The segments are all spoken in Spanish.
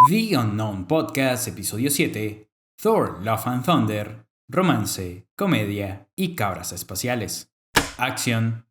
The Unknown Podcast, episodio 7, Thor, Love and Thunder, romance, comedia y cabras espaciales. Acción.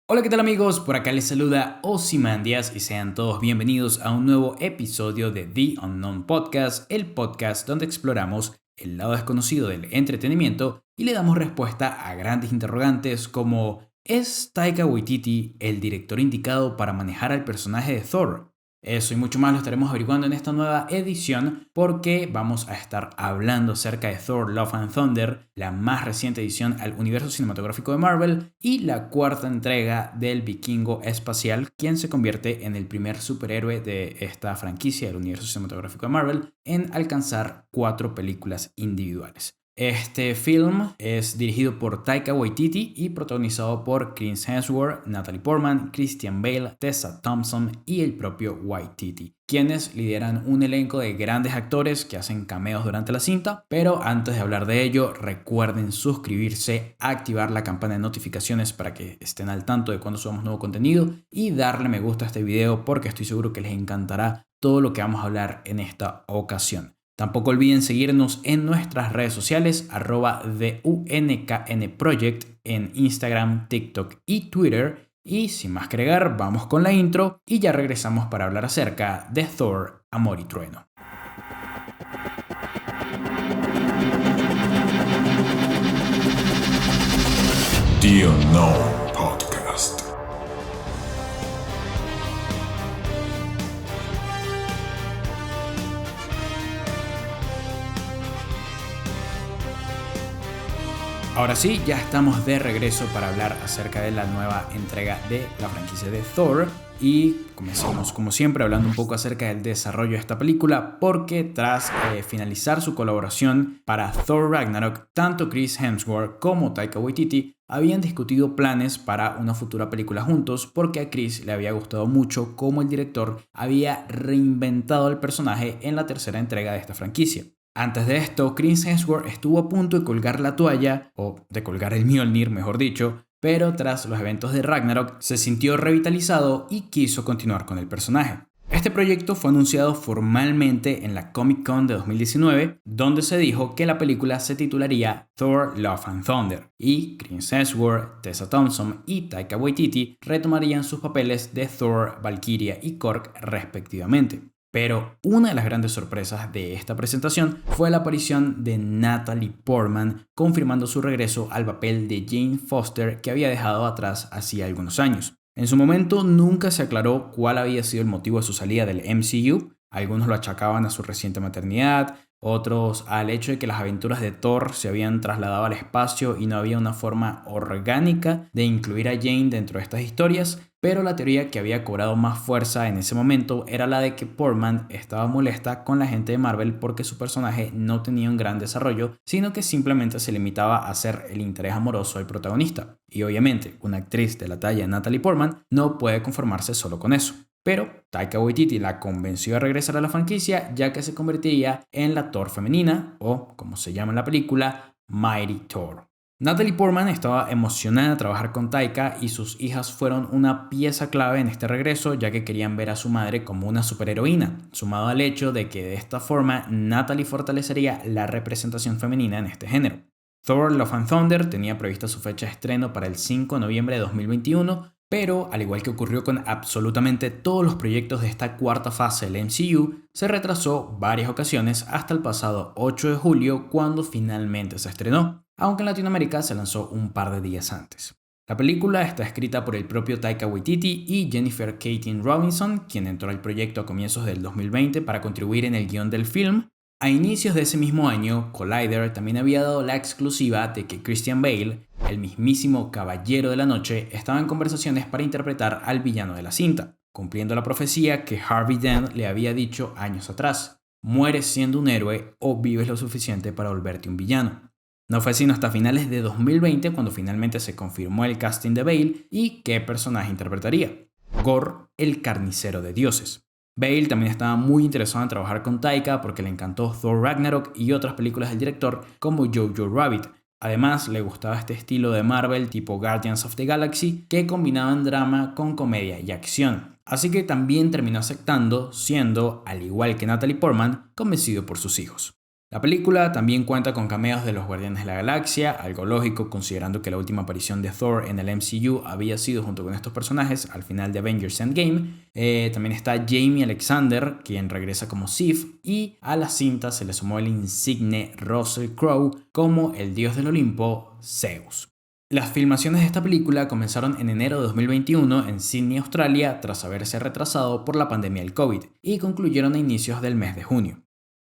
Hola, ¿qué tal amigos? Por acá les saluda Ozymandias y sean todos bienvenidos a un nuevo episodio de The Unknown Podcast, el podcast donde exploramos el lado desconocido del entretenimiento y le damos respuesta a grandes interrogantes como ¿es Taika Waititi el director indicado para manejar al personaje de Thor? Eso y mucho más lo estaremos averiguando en esta nueva edición porque vamos a estar hablando acerca de Thor, Love and Thunder, la más reciente edición al universo cinematográfico de Marvel y la cuarta entrega del vikingo espacial, quien se convierte en el primer superhéroe de esta franquicia del universo cinematográfico de Marvel en alcanzar 4 películas individuales. Este film es dirigido por Taika Waititi y protagonizado por Chris Hemsworth, Natalie Portman, Christian Bale, Tessa Thompson y el propio Waititi, quienes lideran un elenco de grandes actores que hacen cameos durante la cinta. Pero antes de hablar de ello, recuerden suscribirse, activar la campana de notificaciones para que estén al tanto de cuando subamos nuevo contenido y darle me gusta a este video porque estoy seguro que les encantará todo lo que vamos a hablar en esta ocasión. Tampoco olviden seguirnos en nuestras redes sociales @TheUNKNProject en Instagram, TikTok y Twitter. Y sin más que agregar, vamos con la intro y ya regresamos para hablar acerca de Thor, Amor y Trueno. The Unknown Podcast. Ahora sí, ya estamos de regreso para hablar acerca de la nueva entrega de la franquicia de Thor y comenzamos como siempre hablando un poco acerca del desarrollo de esta película porque tras finalizar su colaboración para Thor Ragnarok, tanto Chris Hemsworth como Taika Waititi habían discutido planes para una futura película juntos porque a Chris le había gustado mucho cómo el director había reinventado el personaje en la tercera entrega de esta franquicia. Antes de esto, Chris Hemsworth estuvo a punto de colgar la toalla, o de colgar el Mjolnir, mejor dicho, pero tras los eventos de Ragnarok se sintió revitalizado y quiso continuar con el personaje. Este proyecto fue anunciado formalmente en la Comic Con de 2019, donde se dijo que la película se titularía Thor, Love and Thunder, y Chris Hemsworth, Tessa Thompson y Taika Waititi retomarían sus papeles de Thor, Valkyria y Korg respectivamente. Pero una de las grandes sorpresas de esta presentación fue la aparición de Natalie Portman, confirmando su regreso al papel de Jane Foster que había dejado atrás hacía algunos años. En su momento nunca se aclaró cuál había sido el motivo de su salida del MCU. Algunos lo achacaban a su reciente maternidad, otros al hecho de que las aventuras de Thor se habían trasladado al espacio y no había una forma orgánica de incluir a Jane dentro de estas historias, pero la teoría que había cobrado más fuerza en ese momento era la de que Portman estaba molesta con la gente de Marvel porque su personaje no tenía un gran desarrollo, sino que simplemente se limitaba a ser el interés amoroso del protagonista. Y obviamente, una actriz de la talla de Natalie Portman no puede conformarse solo con eso. Pero Taika Waititi la convenció a regresar a la franquicia ya que se convertiría en la Thor femenina, o como se llama en la película, Mighty Thor. Natalie Portman estaba emocionada de trabajar con Taika y sus hijas fueron una pieza clave en este regreso ya que querían ver a su madre como una superheroína, sumado al hecho de que de esta forma Natalie fortalecería la representación femenina en este género. Thor Love and Thunder tenía prevista su fecha de estreno para el 5 de noviembre de 2021, pero al igual que ocurrió con absolutamente todos los proyectos de esta cuarta fase del MCU, se retrasó varias ocasiones hasta el pasado 8 de julio cuando finalmente se estrenó, aunque en Latinoamérica se lanzó un par de días antes. La película está escrita por el propio Taika Waititi y Jennifer Kaytin Robinson, quien entró al proyecto a comienzos del 2020 para contribuir en el guión del film. A inicios de ese mismo año, Collider también había dado la exclusiva de que Christian Bale, el mismísimo Caballero de la Noche, estaba en conversaciones para interpretar al villano de la cinta, cumpliendo la profecía que Harvey Dent le había dicho años atrás: mueres siendo un héroe o vives lo suficiente para volverte un villano. No fue sino hasta finales de 2020 cuando finalmente se confirmó el casting de Bale y qué personaje interpretaría: Gorr, el carnicero de dioses. Bale también estaba muy interesado en trabajar con Taika porque le encantó Thor Ragnarok y otras películas del director como Jojo Rabbit, Además, le gustaba este estilo de Marvel tipo Guardians of the Galaxy que combinaban drama con comedia y acción. Así que también terminó aceptando, siendo, al igual que Natalie Portman, convencido por sus hijos. La película también cuenta con cameos de los Guardianes de la Galaxia, algo lógico considerando que la última aparición de Thor en el MCU había sido junto con estos personajes al final de Avengers Endgame. También está Jamie Alexander, quien regresa como Sif, y a la cinta se le sumó el insigne Russell Crowe como el dios del Olimpo, Zeus. Las filmaciones de esta película comenzaron en enero de 2021 en Sydney, Australia, tras haberse retrasado por la pandemia del COVID, y concluyeron a inicios del mes de junio.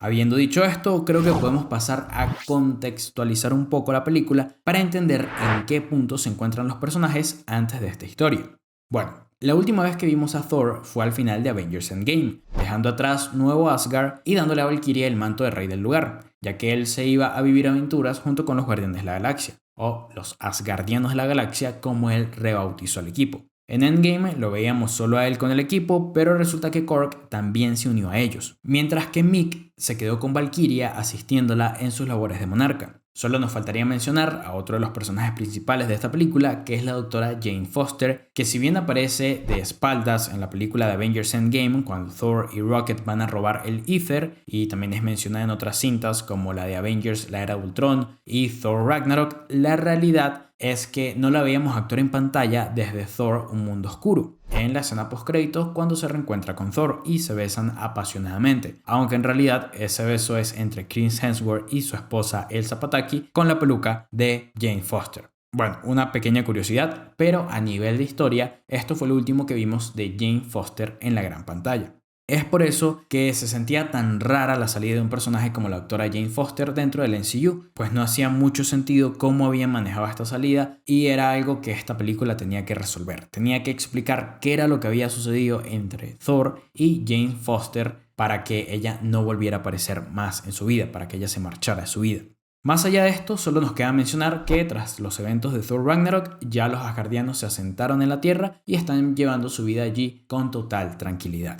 Habiendo dicho esto, creo que podemos pasar a contextualizar un poco la película para entender en qué punto se encuentran los personajes antes de esta historia. Bueno, la última vez que vimos a Thor fue al final de Avengers Endgame, dejando atrás Nuevo Asgard y dándole a Valkyria el manto de rey del lugar, ya que él se iba a vivir aventuras junto con los Guardianes de la Galaxia, o los Asgardianos de la Galaxia como él rebautizó al equipo. En Endgame lo veíamos solo a él con el equipo, pero resulta que Korg también se unió a ellos, mientras que Mick se quedó con Valkyria asistiéndola en sus labores de monarca. Solo nos faltaría mencionar a otro de los personajes principales de esta película, que es la doctora Jane Foster, que si bien aparece de espaldas en la película de Avengers Endgame cuando Thor y Rocket van a robar el Ether, y también es mencionada en otras cintas como la de Avengers La Era de Ultron y Thor Ragnarok, la realidad es que no la veíamos actuar en pantalla desde Thor Un Mundo Oscuro, en la escena postcréditos cuando se reencuentra con Thor y se besan apasionadamente, aunque en realidad ese beso es entre Chris Hemsworth y su esposa Elsa Pataky con la peluca de Jane Foster. Bueno, una pequeña curiosidad, pero a nivel de historia, esto fue lo último que vimos de Jane Foster en la gran pantalla. Es por eso que se sentía tan rara la salida de un personaje como la doctora Jane Foster dentro del MCU, pues no hacía mucho sentido cómo habían manejado esta salida y era algo que esta película tenía que resolver. Tenía que explicar qué era lo que había sucedido entre Thor y Jane Foster para que ella no volviera a aparecer más en su vida, para que ella se marchara de su vida. Más allá de esto, solo nos queda mencionar que tras los eventos de Thor Ragnarok, ya los asgardianos se asentaron en la Tierra y están llevando su vida allí con total tranquilidad.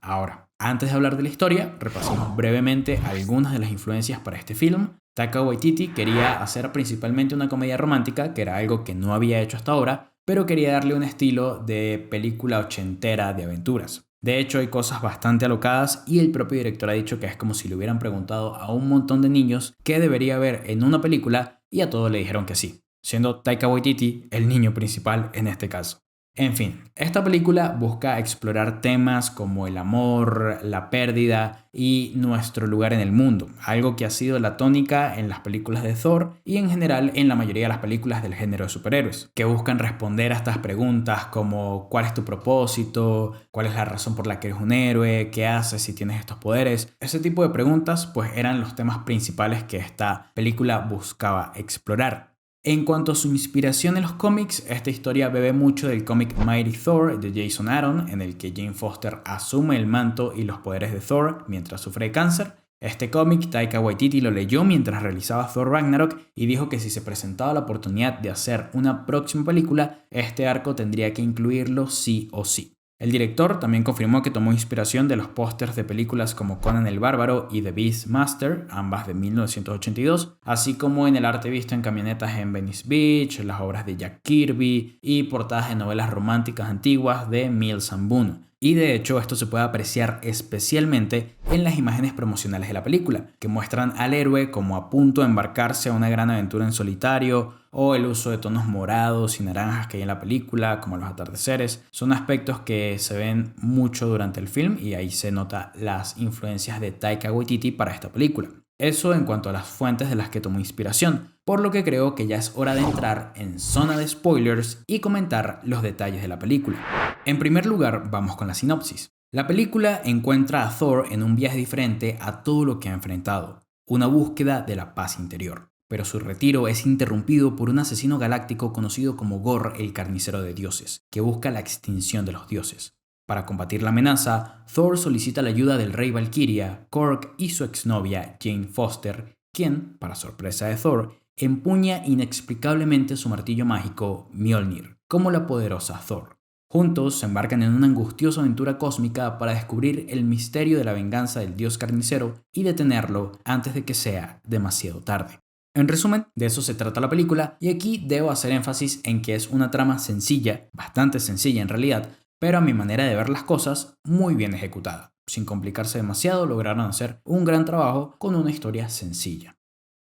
Ahora, antes de hablar de la historia, repasemos brevemente algunas de las influencias para este film. Taika Waititi quería hacer principalmente una comedia romántica, que era algo que no había hecho hasta ahora, pero quería darle un estilo de película ochentera de aventuras. De hecho, hay cosas bastante alocadas y el propio director ha dicho que es como si le hubieran preguntado a un montón de niños qué debería haber en una película y a todos le dijeron que sí, siendo Taika Waititi el niño principal en este caso. En fin, esta película busca explorar temas como el amor, la pérdida y nuestro lugar en el mundo, algo que ha sido la tónica en las películas de Thor y en general en la mayoría de las películas del género de superhéroes, que buscan responder a estas preguntas como ¿cuál es tu propósito? ¿Cuál es la razón por la que eres un héroe? ¿Qué haces si tienes estos poderes? Ese tipo de preguntas pues eran los temas principales que esta película buscaba explorar. En cuanto a su inspiración en los cómics, esta historia bebe mucho del cómic Mighty Thor de Jason Aaron, en el que Jane Foster asume el manto y los poderes de Thor mientras sufre de cáncer. Este cómic Taika Waititi lo leyó mientras realizaba Thor Ragnarok y dijo que si se presentaba la oportunidad de hacer una próxima película, este arco tendría que incluirlo sí o sí. El director también confirmó que tomó inspiración de los pósters de películas como Conan el Bárbaro y The Beastmaster, ambas de 1982, así como en el arte visto en camionetas en Venice Beach, las obras de Jack Kirby y portadas de novelas románticas antiguas de Mills and Boon. Y de hecho esto se puede apreciar especialmente en las imágenes promocionales de la película, que muestran al héroe como a punto de embarcarse a una gran aventura en solitario, o el uso de tonos morados y naranjas que hay en la película, como los atardeceres. Son aspectos que se ven mucho durante el film y ahí se nota las influencias de Taika Waititi para esta película. Eso en cuanto a las fuentes de las que tomó inspiración, por lo que creo que ya es hora de entrar en zona de spoilers y comentar los detalles de la película. En primer lugar, vamos con la sinopsis. La película encuentra a Thor en un viaje diferente a todo lo que ha enfrentado, una búsqueda de la paz interior. Pero su retiro es interrumpido por un asesino galáctico conocido como Gorr, el carnicero de dioses, que busca la extinción de los dioses. Para combatir la amenaza, Thor solicita la ayuda del rey Valkyria, Korg y su exnovia Jane Foster, quien, para sorpresa de Thor, empuña inexplicablemente su martillo mágico Mjolnir, como la poderosa Thor. Juntos se embarcan en una angustiosa aventura cósmica para descubrir el misterio de la venganza del dios carnicero y detenerlo antes de que sea demasiado tarde. En resumen, de eso se trata la película y aquí debo hacer énfasis en que es una trama sencilla, bastante sencilla en realidad, pero a mi manera de ver las cosas, muy bien ejecutada. Sin complicarse demasiado, lograron hacer un gran trabajo con una historia sencilla.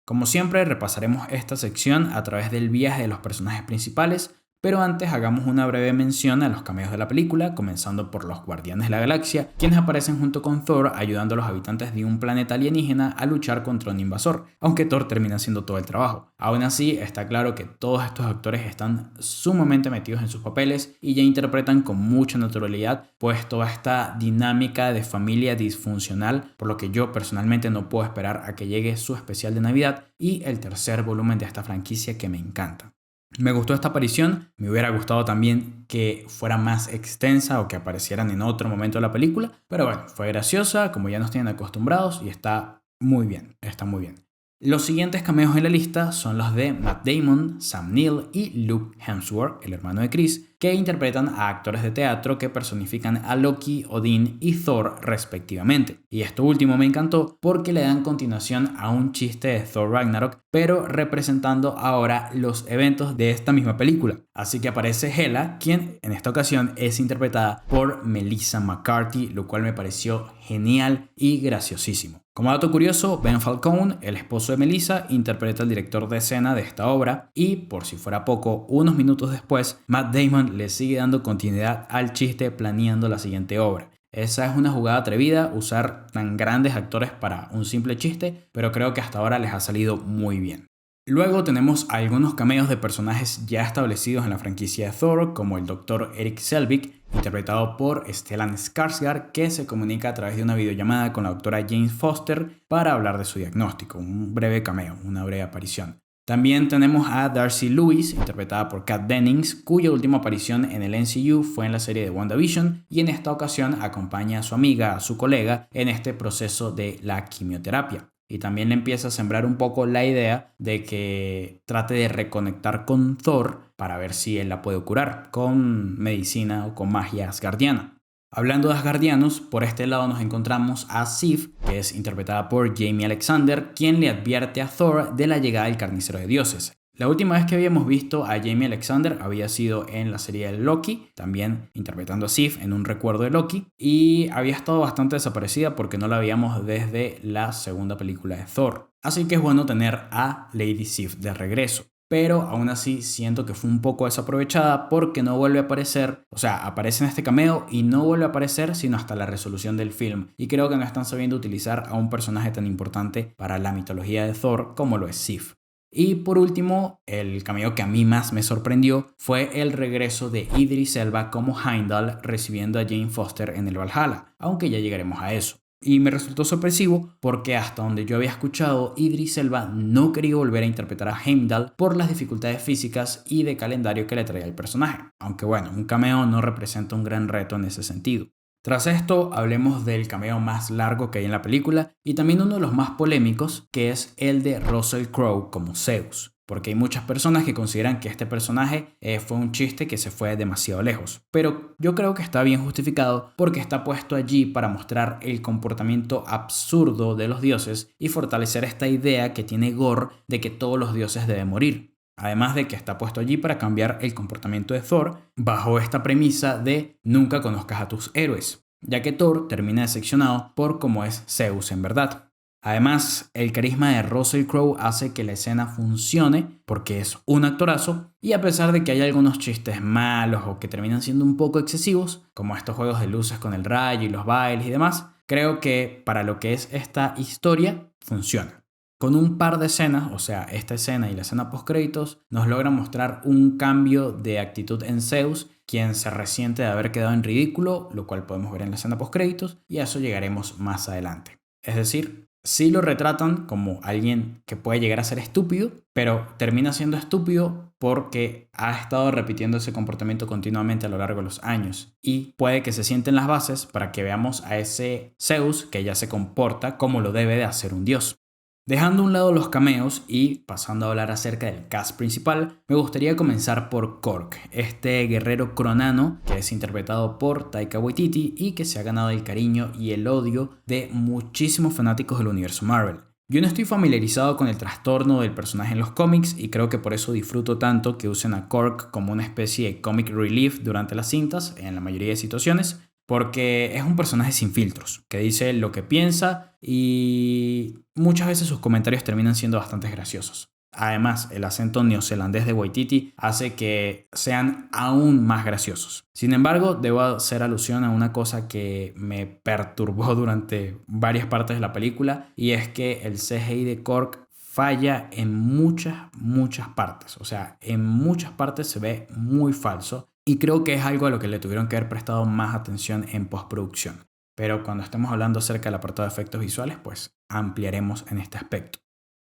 Como siempre, repasaremos esta sección a través del viaje de los personajes principales, pero antes hagamos una breve mención a los cameos de la película, comenzando por los Guardianes de la Galaxia, quienes aparecen junto con Thor ayudando a los habitantes de un planeta alienígena a luchar contra un invasor, aunque Thor termina haciendo todo el trabajo. Aún así, está claro que todos estos actores están sumamente metidos en sus papeles y ya interpretan con mucha naturalidad, pues toda esta dinámica de familia disfuncional, por lo que yo personalmente no puedo esperar a que llegue su especial de Navidad y el tercer volumen de esta franquicia que me encanta. Me gustó esta aparición, me hubiera gustado también que fuera más extensa o que aparecieran en otro momento de la película, pero bueno, fue graciosa, como ya nos tienen acostumbrados y está muy bien, está muy bien. Los siguientes cameos en la lista son los de Matt Damon, Sam Neill y Luke Hemsworth, el hermano de Chris, que interpretan a actores de teatro que personifican a Loki, Odín y Thor respectivamente. Y esto último me encantó porque le dan continuación a un chiste de Thor Ragnarok, pero representando ahora los eventos de esta misma película. Así que aparece Hela, quien en esta ocasión es interpretada por Melissa McCarthy, lo cual me pareció genial y graciosísimo. Como dato curioso, Ben Falcone, el esposo de Melissa, interpreta al director de escena de esta obra y, por si fuera poco, unos minutos después, Matt Damon le sigue dando continuidad al chiste planeando la siguiente obra. Esa es una jugada atrevida, usar tan grandes actores para un simple chiste, pero creo que hasta ahora les ha salido muy bien. Luego tenemos algunos cameos de personajes ya establecidos en la franquicia de Thor, como el Dr. Erik Selvig, interpretado por Stellan Skarsgård, que se comunica a través de una videollamada con la doctora Jane Foster para hablar de su diagnóstico. Un breve cameo, una breve aparición. También tenemos a Darcy Lewis, interpretada por Kat Dennings, cuya última aparición en el MCU fue en la serie de WandaVision y en esta ocasión acompaña a su amiga, a su colega, en este proceso de la quimioterapia. Y también le empieza a sembrar un poco la idea de que trate de reconectar con Thor para ver si él la puede curar con medicina o con magia asgardiana. Hablando de asgardianos, por este lado nos encontramos a Sif, que es interpretada por Jamie Alexander, quien le advierte a Thor de la llegada del carnicero de dioses. La última vez que habíamos visto a Jamie Alexander había sido en la serie de Loki, también interpretando a Sif en un recuerdo de Loki, y había estado bastante desaparecida porque no la veíamos desde la segunda película de Thor. Así que es bueno tener a Lady Sif de regreso. Pero aún así siento que fue un poco desaprovechada porque no vuelve a aparecer, o sea, aparece en este cameo y no vuelve a aparecer sino hasta la resolución del film. Y creo que no están sabiendo utilizar a un personaje tan importante para la mitología de Thor como lo es Sif. Y por último, el cameo que a mí más me sorprendió fue el regreso de Idris Elba como Heimdall recibiendo a Jane Foster en el Valhalla, aunque ya llegaremos a eso. Y me resultó sorpresivo porque hasta donde yo había escuchado, Idris Elba no quería volver a interpretar a Heimdall por las dificultades físicas y de calendario que le traía el personaje. Aunque bueno, un cameo no representa un gran reto en ese sentido. Tras esto, hablemos del cameo más largo que hay en la película y también uno de los más polémicos, que es el de Russell Crowe como Zeus. Porque hay muchas personas que consideran que este personaje fue un chiste que se fue demasiado lejos. Pero yo creo que está bien justificado porque está puesto allí para mostrar el comportamiento absurdo de los dioses y fortalecer esta idea que tiene Gore de que todos los dioses deben morir. Además de que está puesto allí para cambiar el comportamiento de Thor bajo esta premisa de nunca conozcas a tus héroes, ya que Thor termina decepcionado por cómo es Zeus en verdad. Además, el carisma de Russell Crowe hace que la escena funcione porque es un actorazo y a pesar de que hay algunos chistes malos o que terminan siendo un poco excesivos, como estos juegos de luces con el rayo y los bailes y demás, creo que para lo que es esta historia funciona. Con un par de escenas, o sea, esta escena y la escena postcréditos, nos logran mostrar un cambio de actitud en Zeus, quien se resiente de haber quedado en ridículo, lo cual podemos ver en la escena postcréditos, y a eso llegaremos más adelante. Es decir, sí lo retratan como alguien que puede llegar a ser estúpido, pero termina siendo estúpido porque ha estado repitiendo ese comportamiento continuamente a lo largo de los años. Y puede que se sienten las bases para que veamos a ese Zeus que ya se comporta como lo debe de hacer un dios. Dejando a un lado los cameos y pasando a hablar acerca del cast principal, me gustaría comenzar por Korg, este guerrero cronano que es interpretado por Taika Waititi y que se ha ganado el cariño y el odio de muchísimos fanáticos del universo Marvel. Yo no estoy familiarizado con el trastorno del personaje en los cómics y creo que por eso disfruto tanto que usen a Cork como una especie de comic relief durante las cintas, en la mayoría de situaciones, porque es un personaje sin filtros, que dice lo que piensa y muchas veces sus comentarios terminan siendo bastante graciosos. Además, el acento neozelandés de Waititi hace que sean aún más graciosos. Sin embargo, debo hacer alusión a una cosa que me perturbó durante varias partes de la película, y es que el CGI de Cork falla en muchas partes. O sea, en muchas partes se ve muy falso y creo que es algo a lo que le tuvieron que haber prestado más atención en postproducción. Pero cuando estemos hablando acerca del apartado de efectos visuales, pues ampliaremos en este aspecto.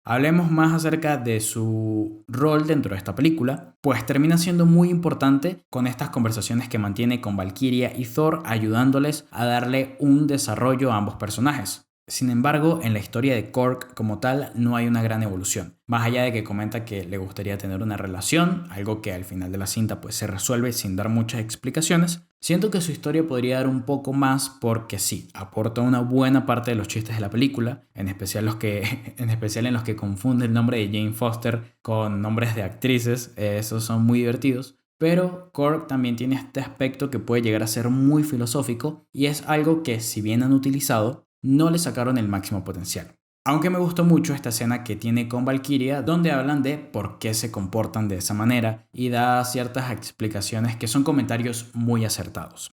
Hablemos más acerca de su rol dentro de esta película, pues termina siendo muy importante con estas conversaciones que mantiene con Valkyria y Thor, ayudándoles a darle un desarrollo a ambos personajes. Sin embargo, en la historia de Cork como tal no hay una gran evolución. Más allá de que comenta que le gustaría tener una relación, algo que al final de la cinta pues se resuelve sin dar muchas explicaciones, siento que su historia podría dar un poco más porque sí, aporta una buena parte de los chistes de la película, en especial en los que confunde el nombre de Jane Foster con nombres de actrices, esos son muy divertidos. Pero Cork también tiene este aspecto que puede llegar a ser muy filosófico y es algo que, si bien han utilizado, no le sacaron el máximo potencial. Aunque me gustó mucho esta escena que tiene con Valkyria, donde hablan de por qué se comportan de esa manera y da ciertas explicaciones que son comentarios muy acertados.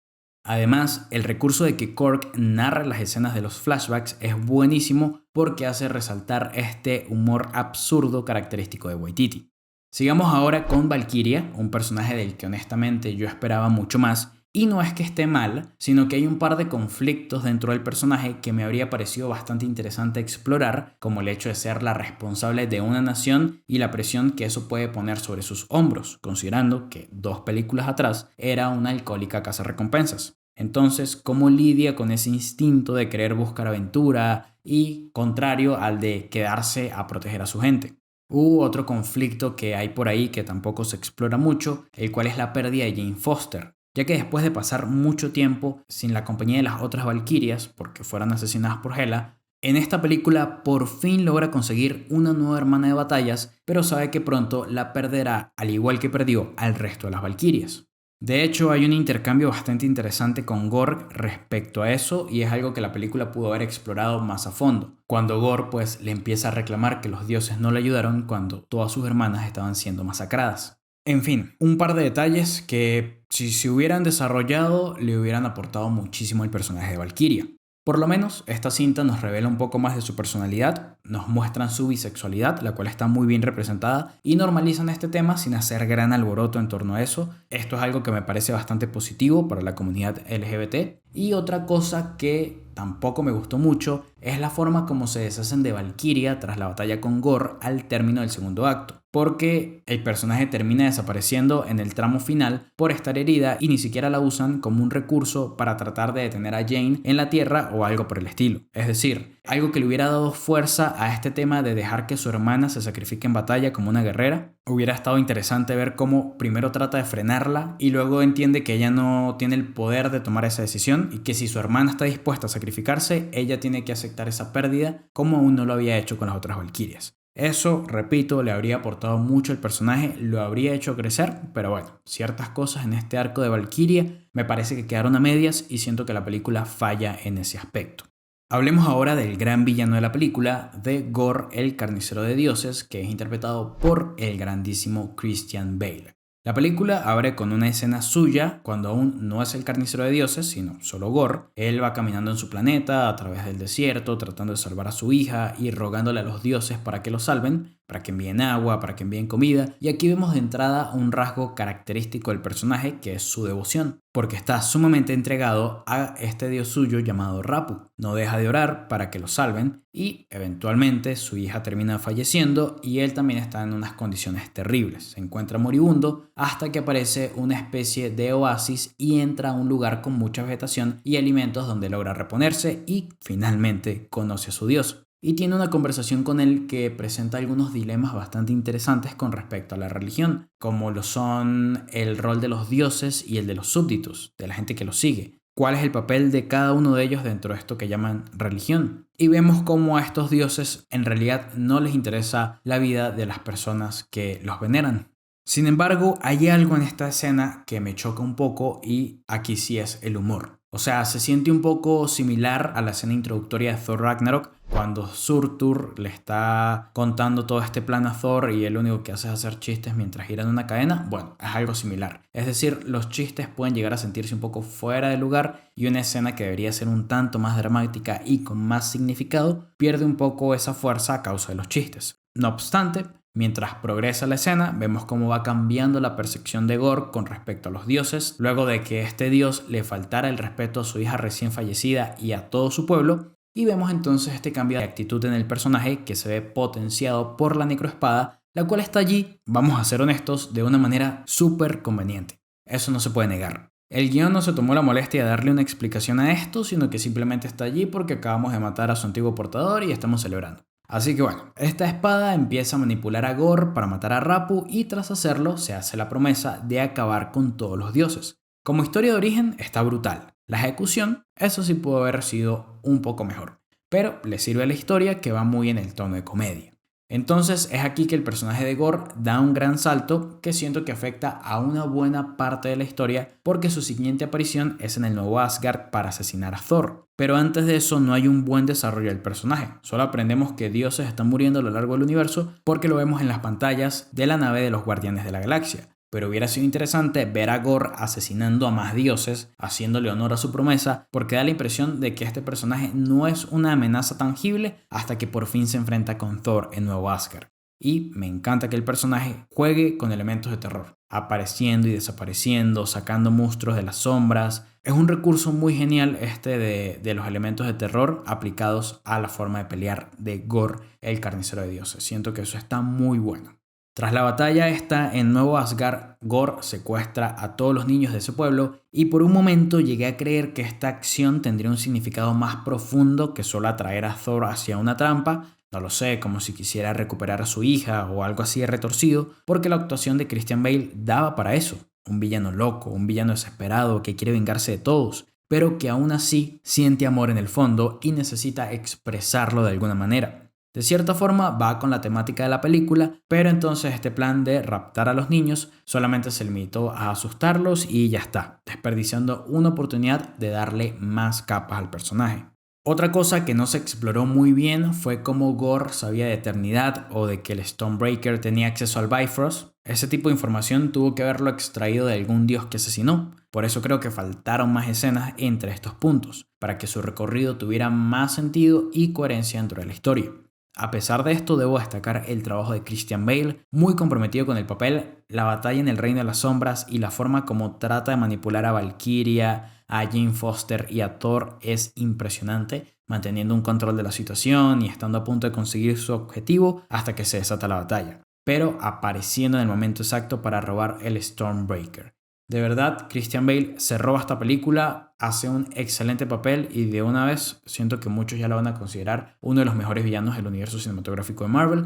Además, el recurso de que Cork narra las escenas de los flashbacks es buenísimo porque hace resaltar este humor absurdo característico de Waititi. Sigamos ahora con Valkyria, un personaje del que honestamente yo esperaba mucho más. Y no es que esté mal, sino que hay un par de conflictos dentro del personaje que me habría parecido bastante interesante explorar, como el hecho de ser la responsable de una nación y la presión que eso puede poner sobre sus hombros, considerando que 2 películas atrás era una alcohólica cazarrecompensas. Entonces, ¿cómo lidia con ese instinto de querer buscar aventura y contrario al de quedarse a proteger a su gente? Otro conflicto que hay por ahí que tampoco se explora mucho, el cual es la pérdida de Jane Foster, ya que después de pasar mucho tiempo sin la compañía de las otras Valkyrias, porque fueron asesinadas por Hela, en esta película por fin logra conseguir una nueva hermana de batallas, pero sabe que pronto la perderá, al igual que perdió al resto de las Valkyrias. De hecho, hay un intercambio bastante interesante con Gorr respecto a eso y es algo que la película pudo haber explorado más a fondo, cuando Gorr pues le empieza a reclamar que los dioses no le ayudaron cuando todas sus hermanas estaban siendo masacradas. En fin, un par de detalles que si se hubieran desarrollado le hubieran aportado muchísimo al personaje de Valkyria. Por lo menos, esta cinta nos revela un poco más de su personalidad, nos muestran su bisexualidad, la cual está muy bien representada, y normalizan este tema sin hacer gran alboroto en torno a eso. Esto es algo que me parece bastante positivo para la comunidad LGBT. Y otra cosa que tampoco me gustó mucho es la forma como se deshacen de Valkyria tras la batalla con Gorr al término del segundo acto, porque el personaje termina desapareciendo en el tramo final por estar herida y ni siquiera la usan como un recurso para tratar de detener a Jane en la tierra o algo por el estilo. Es decir, algo que le hubiera dado fuerza a este tema de dejar que su hermana se sacrifique en batalla como una guerrera. Hubiera estado interesante ver cómo primero trata de frenarla y luego entiende que ella no tiene el poder de tomar esa decisión y que si su hermana está dispuesta a sacrificarse, ella tiene que aceptar esa pérdida como aún no lo había hecho con las otras Valkyrias. Eso, repito, le habría aportado mucho al personaje, lo habría hecho crecer, pero bueno, ciertas cosas en este arco de Valkyria me parece que quedaron a medias y siento que la película falla en ese aspecto. Hablemos ahora del gran villano de la película, de Gorr, el carnicero de dioses, que es interpretado por el grandísimo Christian Bale. La película abre con una escena suya cuando aún no es el carnicero de dioses, sino solo Gorr. Él va caminando en su planeta a través del desierto, tratando de salvar a su hija y rogándole a los dioses para que lo salven, para que envíen agua, para que envíen comida. Y aquí vemos de entrada un rasgo característico del personaje, que es su devoción, porque está sumamente entregado a este dios suyo llamado Rapu. No deja de orar para que lo salven y eventualmente su hija termina falleciendo y él también está en unas condiciones terribles. Se encuentra moribundo hasta que aparece una especie de oasis y entra a un lugar con mucha vegetación y alimentos donde logra reponerse y finalmente conoce a su dios. Y tiene una conversación con él que presenta algunos dilemas bastante interesantes con respecto a la religión, como lo son el rol de los dioses y el de los súbditos, de la gente que los sigue. cuál es el papel de cada uno de ellos dentro de esto que llaman religión. Y vemos cómo a estos dioses en realidad no les interesa la vida de las personas que los veneran. Sin embargo, hay algo en esta escena que me choca un poco y aquí sí es el humor. O sea, se siente un poco similar a la escena introductoria de Thor Ragnarok, cuando Surtur le está contando todo este plan a Thor y él lo único que hace es hacer chistes mientras gira en una cadena. Bueno, es algo similar. Es decir, los chistes pueden llegar a sentirse un poco fuera de lugar y una escena que debería ser un tanto más dramática y con más significado pierde un poco esa fuerza a causa de los chistes. No obstante, mientras progresa la escena, vemos cómo va cambiando la percepción de Gore con respecto a los dioses, luego de que este dios le faltara el respeto a su hija recién fallecida y a todo su pueblo, y vemos entonces este cambio de actitud en el personaje que se ve potenciado por la necroespada, la cual está allí, vamos a ser honestos, de una manera súper conveniente. Eso no se puede negar. El guión no se tomó la molestia de darle una explicación a esto, sino que simplemente está allí porque acabamos de matar a su antiguo portador y estamos celebrando. Así que bueno, esta espada empieza a manipular a Gore para matar a Rapu y tras hacerlo se hace la promesa de acabar con todos los dioses. Como historia de origen está brutal. La ejecución, eso sí pudo haber sido un poco mejor, pero le sirve a la historia que va muy en el tono de comedia. Entonces es aquí que el personaje de Gore da un gran salto que siento que afecta a una buena parte de la historia porque su siguiente aparición es en el nuevo Asgard para asesinar a Thor. Pero antes de eso no hay un buen desarrollo del personaje, solo aprendemos que dioses están muriendo a lo largo del universo porque lo vemos en las pantallas de la nave de los Guardianes de la Galaxia. Pero hubiera sido interesante ver a Gore asesinando a más dioses, haciéndole honor a su promesa, porque da la impresión de que este personaje no es una amenaza tangible hasta que por fin se enfrenta con Thor en Nuevo Asgard. Y me encanta que el personaje juegue con elementos de terror, apareciendo y desapareciendo, sacando monstruos de las sombras. Es un recurso muy genial este de los elementos de terror aplicados a la forma de pelear de Gore, el carnicero de dioses. Siento que eso está muy bueno. Tras la batalla esta en Nuevo Asgard, Gore secuestra a todos los niños de ese pueblo y por un momento llegué a creer que esta acción tendría un significado más profundo que solo atraer a Thor hacia una trampa, no lo sé, como si quisiera recuperar a su hija o algo así de retorcido, porque la actuación de Christian Bale daba para eso, un villano loco, un villano desesperado que quiere vengarse de todos, pero que aún así siente amor en el fondo y necesita expresarlo de alguna manera. De cierta forma va con la temática de la película, pero entonces este plan de raptar a los niños solamente se limitó a asustarlos y ya está, desperdiciando una oportunidad de darle más capas al personaje. Otra cosa que no se exploró muy bien fue cómo Gore sabía de eternidad o de que el Stonebreaker tenía acceso al Bifrost. Ese tipo de información tuvo que haberlo extraído de algún dios que asesinó. Por eso creo que faltaron más escenas entre estos puntos, para que su recorrido tuviera más sentido y coherencia dentro de la historia. A pesar de esto, debo destacar el trabajo de Christian Bale, muy comprometido con el papel, la batalla en el Reino de las Sombras y la forma como trata de manipular a Valkyria, a Jane Foster y a Thor es impresionante, manteniendo un control de la situación y estando a punto de conseguir su objetivo hasta que se desata la batalla, pero apareciendo en el momento exacto para robar el Stormbreaker. De verdad, Christian Bale se roba esta película, hace un excelente papel y de una vez siento que muchos ya lo van a considerar uno de los mejores villanos del universo cinematográfico de Marvel.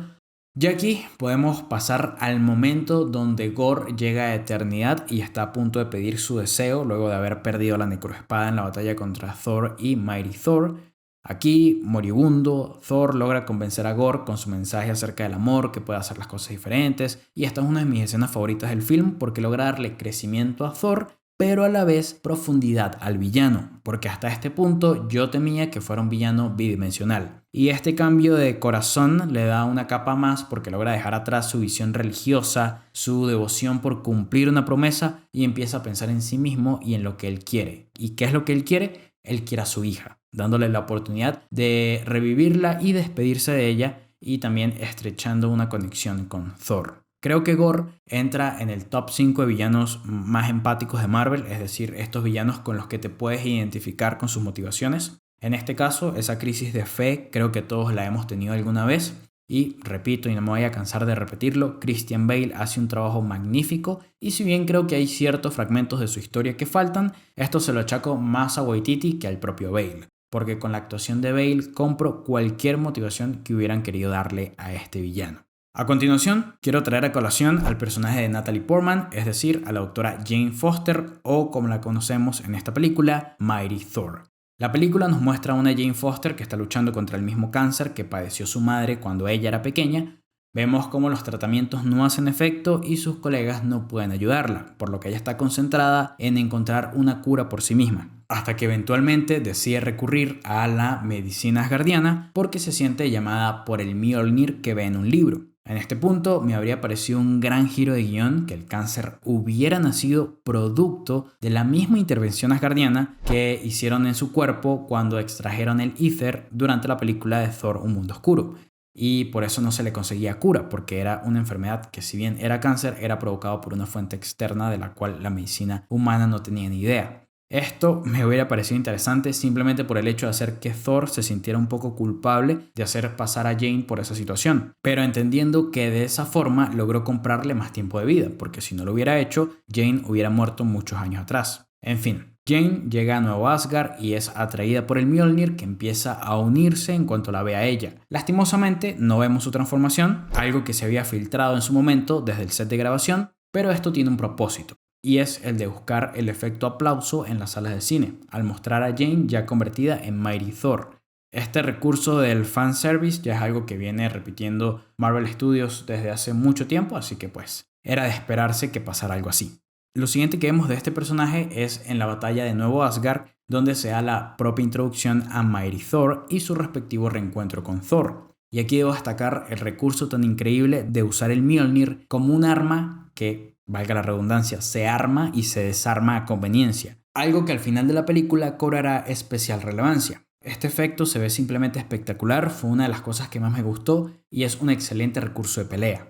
Y aquí podemos pasar al momento donde Gore llega a eternidad y está a punto de pedir su deseo luego de haber perdido la necroespada en la batalla contra Thor y Mighty Thor. Aquí, moribundo, Thor logra convencer a Gore con su mensaje acerca del amor, que puede hacer las cosas diferentes, y esta es una de mis escenas favoritas del film porque logra darle crecimiento a Thor, pero a la vez profundidad al villano, porque hasta este punto yo temía que fuera un villano bidimensional. Y este cambio de corazón le da una capa más porque logra dejar atrás su visión religiosa, su devoción por cumplir una promesa y empieza a pensar en sí mismo y en lo que él quiere. ¿Y qué es lo que él quiere? Él quiere a su hija, dándole la oportunidad de revivirla y despedirse de ella y también estrechando una conexión con Thor. Creo que Gore entra en el top 5 de villanos más empáticos de Marvel, es decir, estos villanos con los que te puedes identificar con sus motivaciones. En este caso, esa crisis de fe creo que todos la hemos tenido alguna vez. Y repito, y no me voy a cansar de repetirlo, Christian Bale hace un trabajo magnífico y si bien creo que hay ciertos fragmentos de su historia que faltan, esto se lo achaco más a Waititi que al propio Bale, porque con la actuación de Bale compro cualquier motivación que hubieran querido darle a este villano. A continuación, quiero traer a colación al personaje de Natalie Portman, es decir, a la doctora Jane Foster, o como la conocemos en esta película, Mighty Thor. La película nos muestra a una Jane Foster que está luchando contra el mismo cáncer que padeció su madre cuando ella era pequeña. Vemos cómo los tratamientos no hacen efecto y sus colegas no pueden ayudarla, por lo que ella está concentrada en encontrar una cura por sí misma, hasta que eventualmente decide recurrir a la medicina asgardiana porque se siente llamada por el Mjolnir que ve en un libro. En este punto me habría parecido un gran giro de guión que el cáncer hubiera nacido producto de la misma intervención asgardiana que hicieron en su cuerpo cuando extrajeron el Ether durante la película de Thor: Un Mundo Oscuro. Y por eso no se le conseguía cura, porque era una enfermedad que, si bien era cáncer, era provocado por una fuente externa de la cual la medicina humana no tenía ni idea. Esto me hubiera parecido interesante simplemente por el hecho de hacer que Thor se sintiera un poco culpable de hacer pasar a Jane por esa situación, pero entendiendo que de esa forma logró comprarle más tiempo de vida, porque si no lo hubiera hecho, Jane hubiera muerto muchos años atrás. En fin, Jane llega a Nuevo Asgard y es atraída por el Mjolnir, que empieza a unirse en cuanto la ve a ella. Lastimosamente no vemos su transformación, algo que se había filtrado en su momento desde el set de grabación, pero esto tiene un propósito, y es el de buscar el efecto aplauso en las salas de cine, al mostrar a Jane ya convertida en Mighty Thor. Este recurso del fanservice ya es algo que viene repitiendo Marvel Studios desde hace mucho tiempo, así que pues era de esperarse que pasara algo así. Lo siguiente que vemos de este personaje es en la batalla de Nuevo Asgard, donde se da la propia introducción a Mighty Thor y su respectivo reencuentro con Thor. Y aquí debo destacar el recurso tan increíble de usar el Mjolnir como un arma que, valga la redundancia, se arma y se desarma a conveniencia, algo que al final de la película cobrará especial relevancia. Este efecto se ve simplemente espectacular, fue una de las cosas que más me gustó y es un excelente recurso de pelea.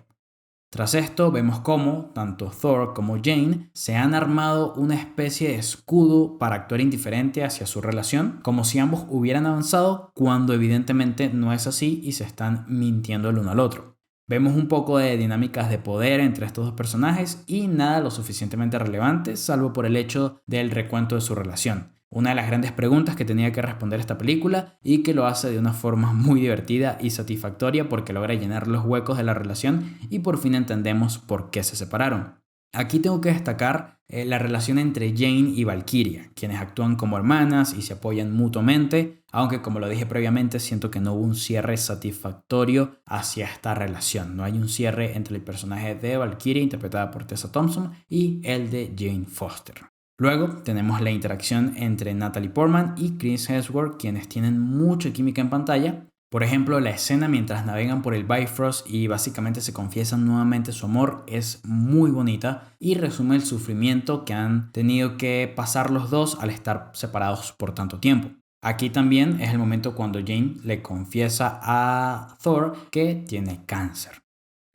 Tras esto vemos cómo tanto Thor como Jane se han armado una especie de escudo para actuar indiferente hacia su relación, como si ambos hubieran avanzado, cuando evidentemente no es así y se están mintiendo el uno al otro. Vemos un poco de dinámicas de poder entre estos dos personajes y nada lo suficientemente relevante, salvo por el hecho del recuento de su relación. Una de las grandes preguntas que tenía que responder esta película y que lo hace de una forma muy divertida y satisfactoria porque logra llenar los huecos de la relación y por fin entendemos por qué se separaron. Aquí tengo que destacar la relación entre Jane y Valkyria, quienes actúan como hermanas y se apoyan mutuamente, aunque como lo dije previamente siento que no hubo un cierre satisfactorio hacia esta relación. No hay un cierre entre el personaje de Valkyria, interpretada por Tessa Thompson, y el de Jane Foster. Luego tenemos la interacción entre Natalie Portman y Chris Hemsworth, quienes tienen mucha química en pantalla. Por ejemplo, la escena mientras navegan por el Bifrost y básicamente se confiesan nuevamente su amor es muy bonita y resume el sufrimiento que han tenido que pasar los dos al estar separados por tanto tiempo. Aquí también es el momento cuando Jane le confiesa a Thor que tiene cáncer.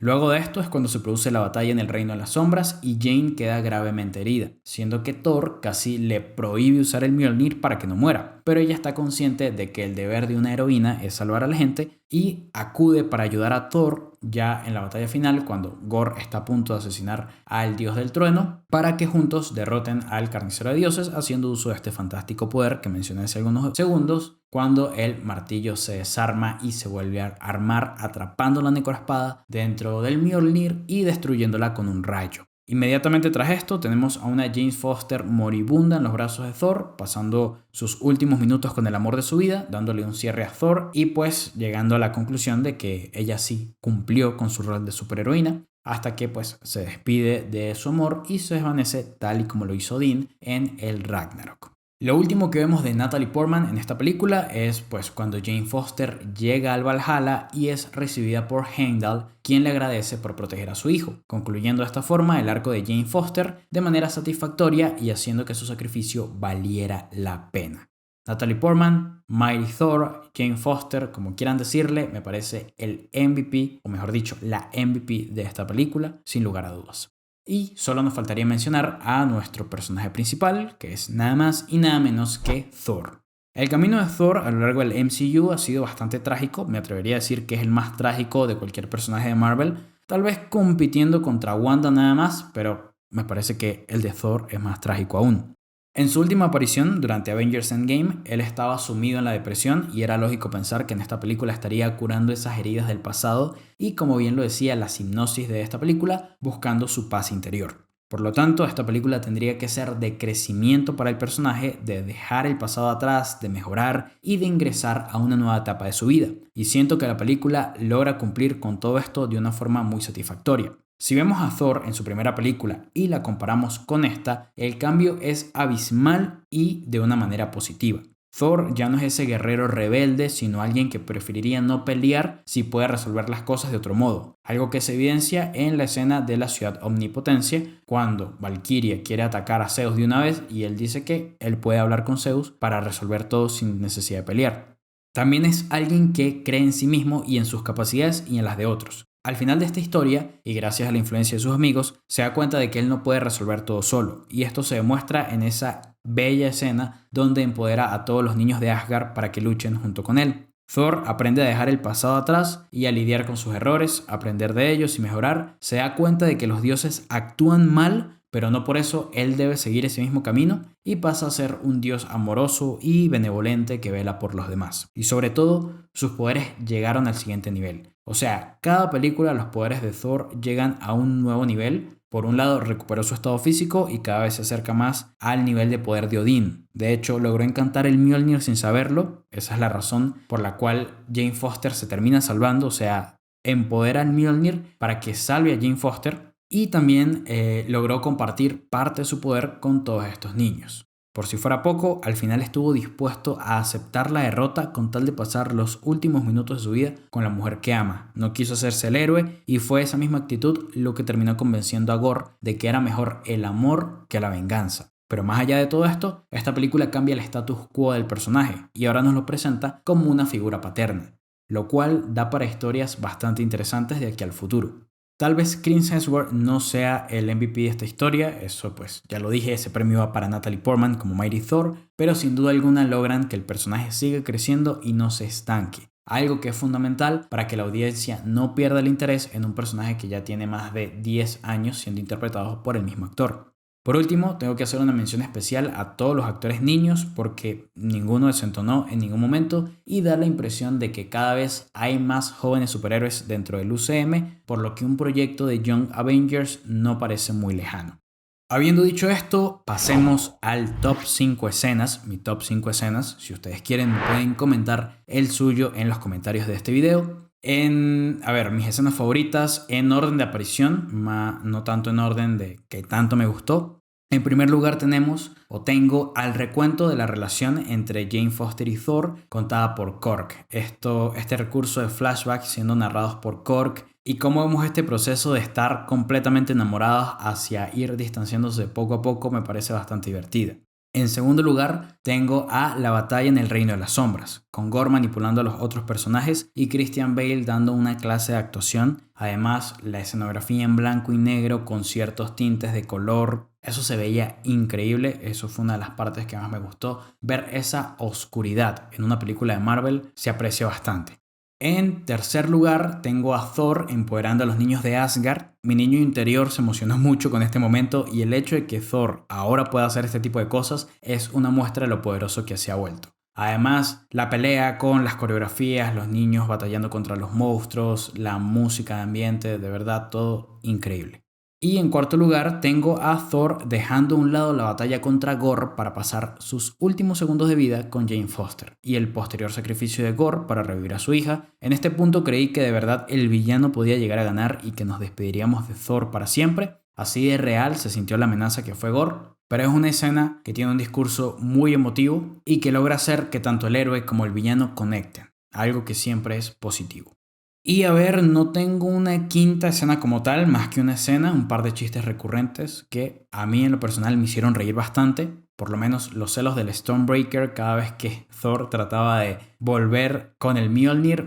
Luego de esto es cuando se produce la batalla en el Reino de las Sombras y Jane queda gravemente herida, siendo que Thor casi le prohíbe usar el Mjolnir para que no muera, pero ella está consciente de que el deber de una heroína es salvar a la gente y acude para ayudar a Thor ya en la batalla final cuando Gore está a punto de asesinar al dios del trueno para que juntos derroten al carnicero de dioses haciendo uso de este fantástico poder que mencioné hace algunos segundos, cuando el martillo se desarma y se vuelve a armar atrapando la necroespada dentro del Mjolnir y destruyéndola con un rayo. Inmediatamente tras esto tenemos a una Jane Foster moribunda en los brazos de Thor, pasando sus últimos minutos con el amor de su vida, dándole un cierre a Thor y pues llegando a la conclusión de que ella sí cumplió con su rol de superheroína, hasta que pues se despide de su amor y se desvanece tal y como lo hizo Odín en el Ragnarok. Lo último que vemos de Natalie Portman en esta película es pues cuando Jane Foster llega al Valhalla y es recibida por Heimdall, quien le agradece por proteger a su hijo, concluyendo de esta forma el arco de Jane Foster de manera satisfactoria y haciendo que su sacrificio valiera la pena. Natalie Portman, Mighty Thor, Jane Foster, como quieran decirle, me parece el MVP, o mejor dicho, la MVP de esta película, sin lugar a dudas. Y solo nos faltaría mencionar a nuestro personaje principal, que es nada más y nada menos que Thor. El camino de Thor a lo largo del MCU ha sido bastante trágico, me atrevería a decir que es el más trágico de cualquier personaje de Marvel, tal vez compitiendo contra Wanda nada más, pero me parece que el de Thor es más trágico aún. En su última aparición, durante Avengers Endgame, él estaba sumido en la depresión y era lógico pensar que en esta película estaría curando esas heridas del pasado y, como bien lo decía la sinopsis de esta película, buscando su paz interior. Por lo tanto, esta película tendría que ser de crecimiento para el personaje, de dejar el pasado atrás, de mejorar y de ingresar a una nueva etapa de su vida. Y siento que la película logra cumplir con todo esto de una forma muy satisfactoria. Si vemos a Thor en su primera película y la comparamos con esta, el cambio es abismal y de una manera positiva. Thor ya no es ese guerrero rebelde, sino alguien que preferiría no pelear si puede resolver las cosas de otro modo. Algo que se evidencia en la escena de la ciudad omnipotencia, cuando Valkyria quiere atacar a Zeus de una vez y él dice que él puede hablar con Zeus para resolver todo sin necesidad de pelear. También es alguien que cree en sí mismo y en sus capacidades y en las de otros. Al final de esta historia, y gracias a la influencia de sus amigos, se da cuenta de que él no puede resolver todo solo, y esto se demuestra en esa bella escena donde empodera a todos los niños de Asgard para que luchen junto con él. Thor aprende a dejar el pasado atrás y a lidiar con sus errores, aprender de ellos y mejorar. Se da cuenta de que los dioses actúan mal, pero no por eso él debe seguir ese mismo camino y pasa a ser un dios amoroso y benevolente que vela por los demás. Y sobre todo, sus poderes llegaron al siguiente nivel. O sea, cada película los poderes de Thor llegan a un nuevo nivel. Por un lado, recuperó su estado físico y cada vez se acerca más al nivel de poder de Odín. De hecho, logró encantar el Mjolnir sin saberlo. Esa es la razón por la cual Jane Foster se termina salvando. O sea, empodera al Mjolnir para que salve a Jane Foster. Y también logró compartir parte de su poder con todos estos niños. Por si fuera poco, al final estuvo dispuesto a aceptar la derrota con tal de pasar los últimos minutos de su vida con la mujer que ama. No quiso hacerse el héroe y fue esa misma actitud lo que terminó convenciendo a Gore de que era mejor el amor que la venganza. Pero más allá de todo esto, esta película cambia el status quo del personaje y ahora nos lo presenta como una figura paterna, lo cual da para historias bastante interesantes de aquí al futuro. Tal vez Chris Hemsworth no sea el MVP de esta historia, eso pues ya lo dije, ese premio va para Natalie Portman como Mighty Thor, pero sin duda alguna logran que el personaje siga creciendo y no se estanque. Algo que es fundamental para que la audiencia no pierda el interés en un personaje que ya tiene más de 10 años siendo interpretado por el mismo actor. Por último, tengo que hacer una mención especial a todos los actores niños porque ninguno desentonó en ningún momento y da la impresión de que cada vez hay más jóvenes superhéroes dentro del UCM, por lo que un proyecto de Young Avengers no parece muy lejano. Habiendo dicho esto, pasemos al top 5 escenas, mi top 5 escenas. Si ustedes quieren pueden comentar el suyo en los comentarios de este video. Mis escenas favoritas en orden de aparición, no tanto en orden de que tanto me gustó. En primer lugar tengo al recuento de la relación entre Jane Foster y Thor contada por Korg. Este recurso de flashback siendo narrados por Korg y cómo vemos este proceso de estar completamente enamorados hacia ir distanciándose poco a poco me parece bastante divertida. En segundo lugar, tengo a la batalla en el Reino de las Sombras, con Gore manipulando a los otros personajes y Christian Bale dando una clase de actuación. Además, la escenografía en blanco y negro con ciertos tintes de color, eso se veía increíble, eso fue una de las partes que más me gustó. Ver esa oscuridad en una película de Marvel se aprecia bastante. En tercer lugar, tengo a Thor empoderando a los niños de Asgard. Mi niño interior se emocionó mucho con este momento y el hecho de que Thor ahora pueda hacer este tipo de cosas es una muestra de lo poderoso que se ha vuelto. Además, la pelea con las coreografías, los niños batallando contra los monstruos, la música de ambiente, de verdad todo increíble. Y en cuarto lugar tengo a Thor dejando a un lado la batalla contra Gore para pasar sus últimos segundos de vida con Jane Foster y el posterior sacrificio de Gore para revivir a su hija. En este punto creí que de verdad el villano podía llegar a ganar y que nos despediríamos de Thor para siempre. Así de real se sintió la amenaza que fue Gore, pero es una escena que tiene un discurso muy emotivo y que logra hacer que tanto el héroe como el villano conecten, algo que siempre es positivo. Y no tengo una quinta escena como tal, más que una escena, un par de chistes recurrentes que a mí en lo personal me hicieron reír bastante. Por lo menos los celos del Stormbreaker cada vez que Thor trataba de volver con el Mjolnir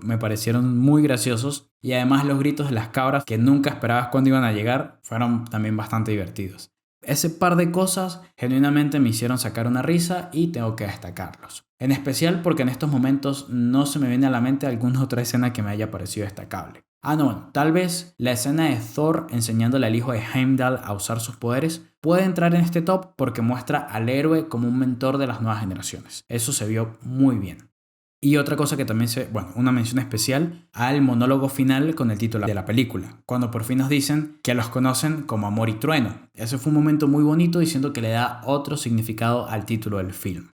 me parecieron muy graciosos. Y además los gritos de las cabras que nunca esperabas cuándo iban a llegar fueron también bastante divertidos. Ese par de cosas genuinamente me hicieron sacar una risa y tengo que destacarlos. En especial porque en estos momentos no se me viene a la mente alguna otra escena que me haya parecido destacable. Tal vez la escena de Thor enseñándole al hijo de Heimdall a usar sus poderes puede entrar en este top porque muestra al héroe como un mentor de las nuevas generaciones. Eso se vio muy bien. Y otra cosa que también una mención especial al monólogo final con el título de la película, cuando por fin nos dicen que los conocen como Amor y Trueno. Ese fue un momento muy bonito diciendo que le da otro significado al título del film.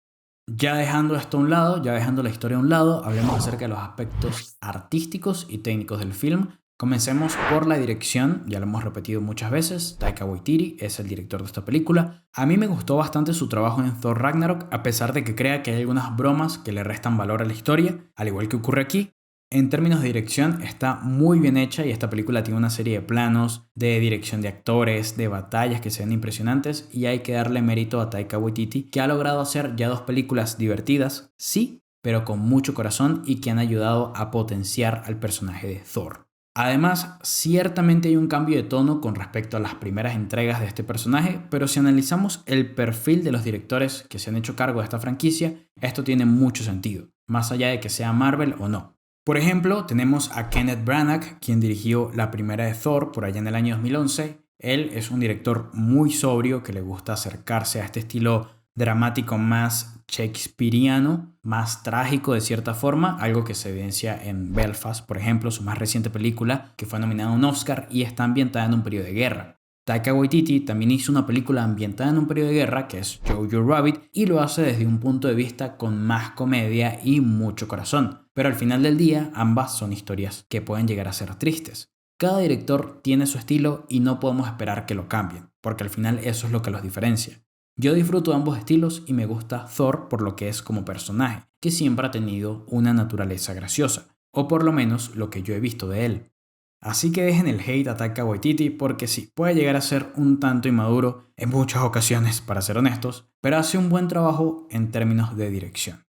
Ya dejando esto a un lado, ya dejando la historia a un lado, hablemos acerca de los aspectos artísticos y técnicos del film. Comencemos por la dirección, ya lo hemos repetido muchas veces, Taika Waititi es el director de esta película. A mí me gustó bastante su trabajo en Thor Ragnarok, a pesar de que crea que hay algunas bromas que le restan valor a la historia, al igual que ocurre aquí. En términos de dirección está muy bien hecha y esta película tiene una serie de planos, de dirección de actores, de batallas que se ven impresionantes y hay que darle mérito a Taika Waititi que ha logrado hacer ya 2 películas divertidas, sí, pero con mucho corazón y que han ayudado a potenciar al personaje de Thor. Además, ciertamente hay un cambio de tono con respecto a las primeras entregas de este personaje, pero si analizamos el perfil de los directores que se han hecho cargo de esta franquicia, esto tiene mucho sentido, más allá de que sea Marvel o no. Por ejemplo, tenemos a Kenneth Branagh, quien dirigió la primera de Thor por allá en el año 2011. Él es un director muy sobrio que le gusta acercarse a este estilo dramático más shakespeariano, más trágico de cierta forma, algo que se evidencia en Belfast, por ejemplo, su más reciente película, que fue nominada a un Oscar y está ambientada en un periodo de guerra. Taika Waititi también hizo una película ambientada en un periodo de guerra, que es Jojo Rabbit, y lo hace desde un punto de vista con más comedia y mucho corazón. Pero al final del día, ambas son historias que pueden llegar a ser tristes. Cada director tiene su estilo y no podemos esperar que lo cambien, porque al final eso es lo que los diferencia. Yo disfruto de ambos estilos y me gusta Thor por lo que es como personaje, que siempre ha tenido una naturaleza graciosa, o por lo menos lo que yo he visto de él. Así que dejen el hate a Taika Waititi porque sí, puede llegar a ser un tanto inmaduro en muchas ocasiones, para ser honestos, pero hace un buen trabajo en términos de dirección.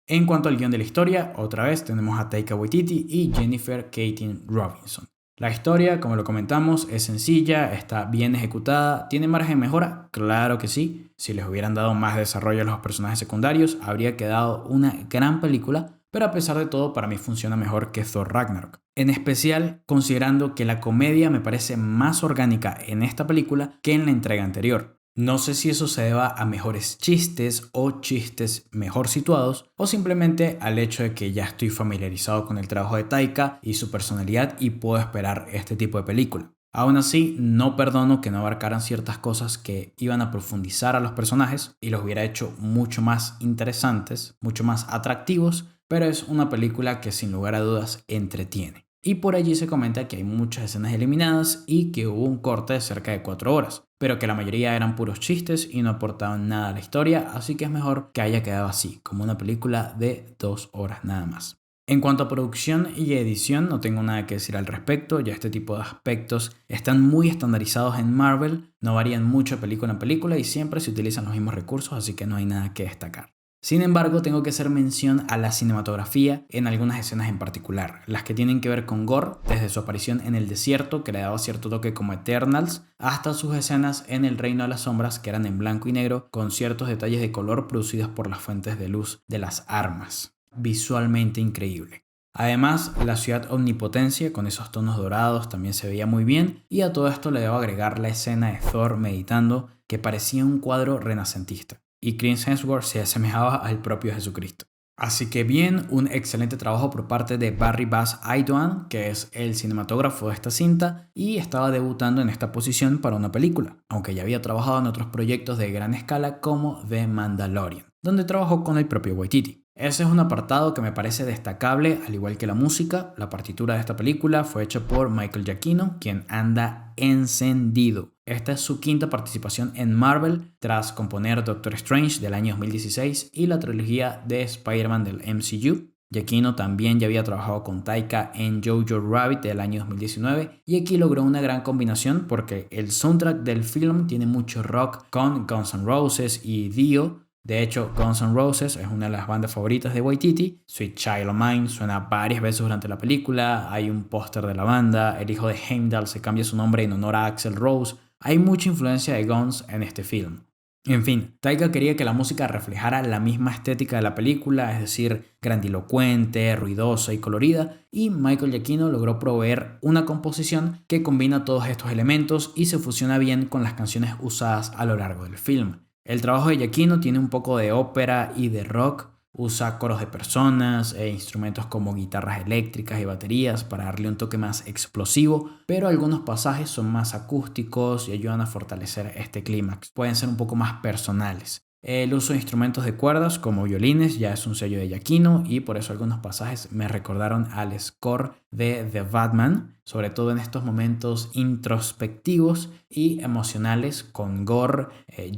En cuanto al guión de la historia, otra vez tenemos a Taika Waititi y Jennifer Kaytin Robinson. La historia, como lo comentamos, es sencilla, está bien ejecutada, ¿tiene margen de mejora? Claro que sí. Si les hubieran dado más desarrollo a los personajes secundarios, habría quedado una gran película, pero a pesar de todo, para mí funciona mejor que Thor Ragnarok. En especial, considerando que la comedia me parece más orgánica en esta película que en la entrega anterior. No sé si eso se deba a mejores chistes o chistes mejor situados o simplemente al hecho de que ya estoy familiarizado con el trabajo de Taika y su personalidad y puedo esperar este tipo de película. Aún así, no perdono que no abarcaran ciertas cosas que iban a profundizar a los personajes y los hubiera hecho mucho más interesantes, mucho más atractivos, pero es una película que sin lugar a dudas entretiene. Y por allí se comenta que hay muchas escenas eliminadas y que hubo un corte de cerca de 4 horas, pero que la mayoría eran puros chistes y no aportaban nada a la historia, así que es mejor que haya quedado así, como una película de 2 horas nada más. En cuanto a producción y edición, no tengo nada que decir al respecto, ya este tipo de aspectos están muy estandarizados en Marvel, no varían mucho de película en película y siempre se utilizan los mismos recursos, así que no hay nada que destacar. Sin embargo, tengo que hacer mención a la cinematografía en algunas escenas en particular, las que tienen que ver con Gore, desde su aparición en el desierto, que le daba cierto toque como Eternals, hasta sus escenas en el Reino de las Sombras, que eran en blanco y negro, con ciertos detalles de color producidos por las fuentes de luz de las armas. Visualmente increíble. Además, la ciudad omnipotencia con esos tonos dorados también se veía muy bien, y a todo esto le debo agregar la escena de Thor meditando, que parecía un cuadro renacentista. Y Chris Hemsworth se asemejaba al propio Jesucristo. Así que bien, un excelente trabajo por parte de Barry Baz Aidoan, que es el cinematógrafo de esta cinta y estaba debutando en esta posición para una película, aunque ya había trabajado en otros proyectos de gran escala como The Mandalorian, donde trabajó con el propio Waititi. Ese es un apartado que me parece destacable, al igual que la música. La partitura de esta película fue hecha por Michael Giacchino, quien anda encendido. Esta es su quinta participación en Marvel, tras componer Doctor Strange del año 2016 y la trilogía de Spider-Man del MCU. Giacchino también ya había trabajado con Taika en Jojo Rabbit del año 2019 y aquí logró una gran combinación porque el soundtrack del film tiene mucho rock con Guns N' Roses y Dio. De hecho, Guns N' Roses es una de las bandas favoritas de Waititi. Sweet Child O' Mine suena varias veces durante la película. Hay un póster de la banda. El hijo de Heimdall se cambia su nombre en honor a Axl Rose. Hay mucha influencia de Guns en este film. En fin, Taika quería que la música reflejara la misma estética de la película, es decir, grandilocuente, ruidosa y colorida, y Michael Giacchino logró proveer una composición que combina todos estos elementos y se fusiona bien con las canciones usadas a lo largo del film. El trabajo de Giacchino tiene un poco de ópera y de rock. Usa coros de personas e instrumentos como guitarras eléctricas y baterías para darle un toque más explosivo, pero algunos pasajes son más acústicos y ayudan a fortalecer este clímax. Pueden ser un poco más personales. El uso de instrumentos de cuerdas como violines ya es un sello de Giacchino y por eso algunos pasajes me recordaron al score de The Batman, sobre todo en estos momentos introspectivos y emocionales con Gore,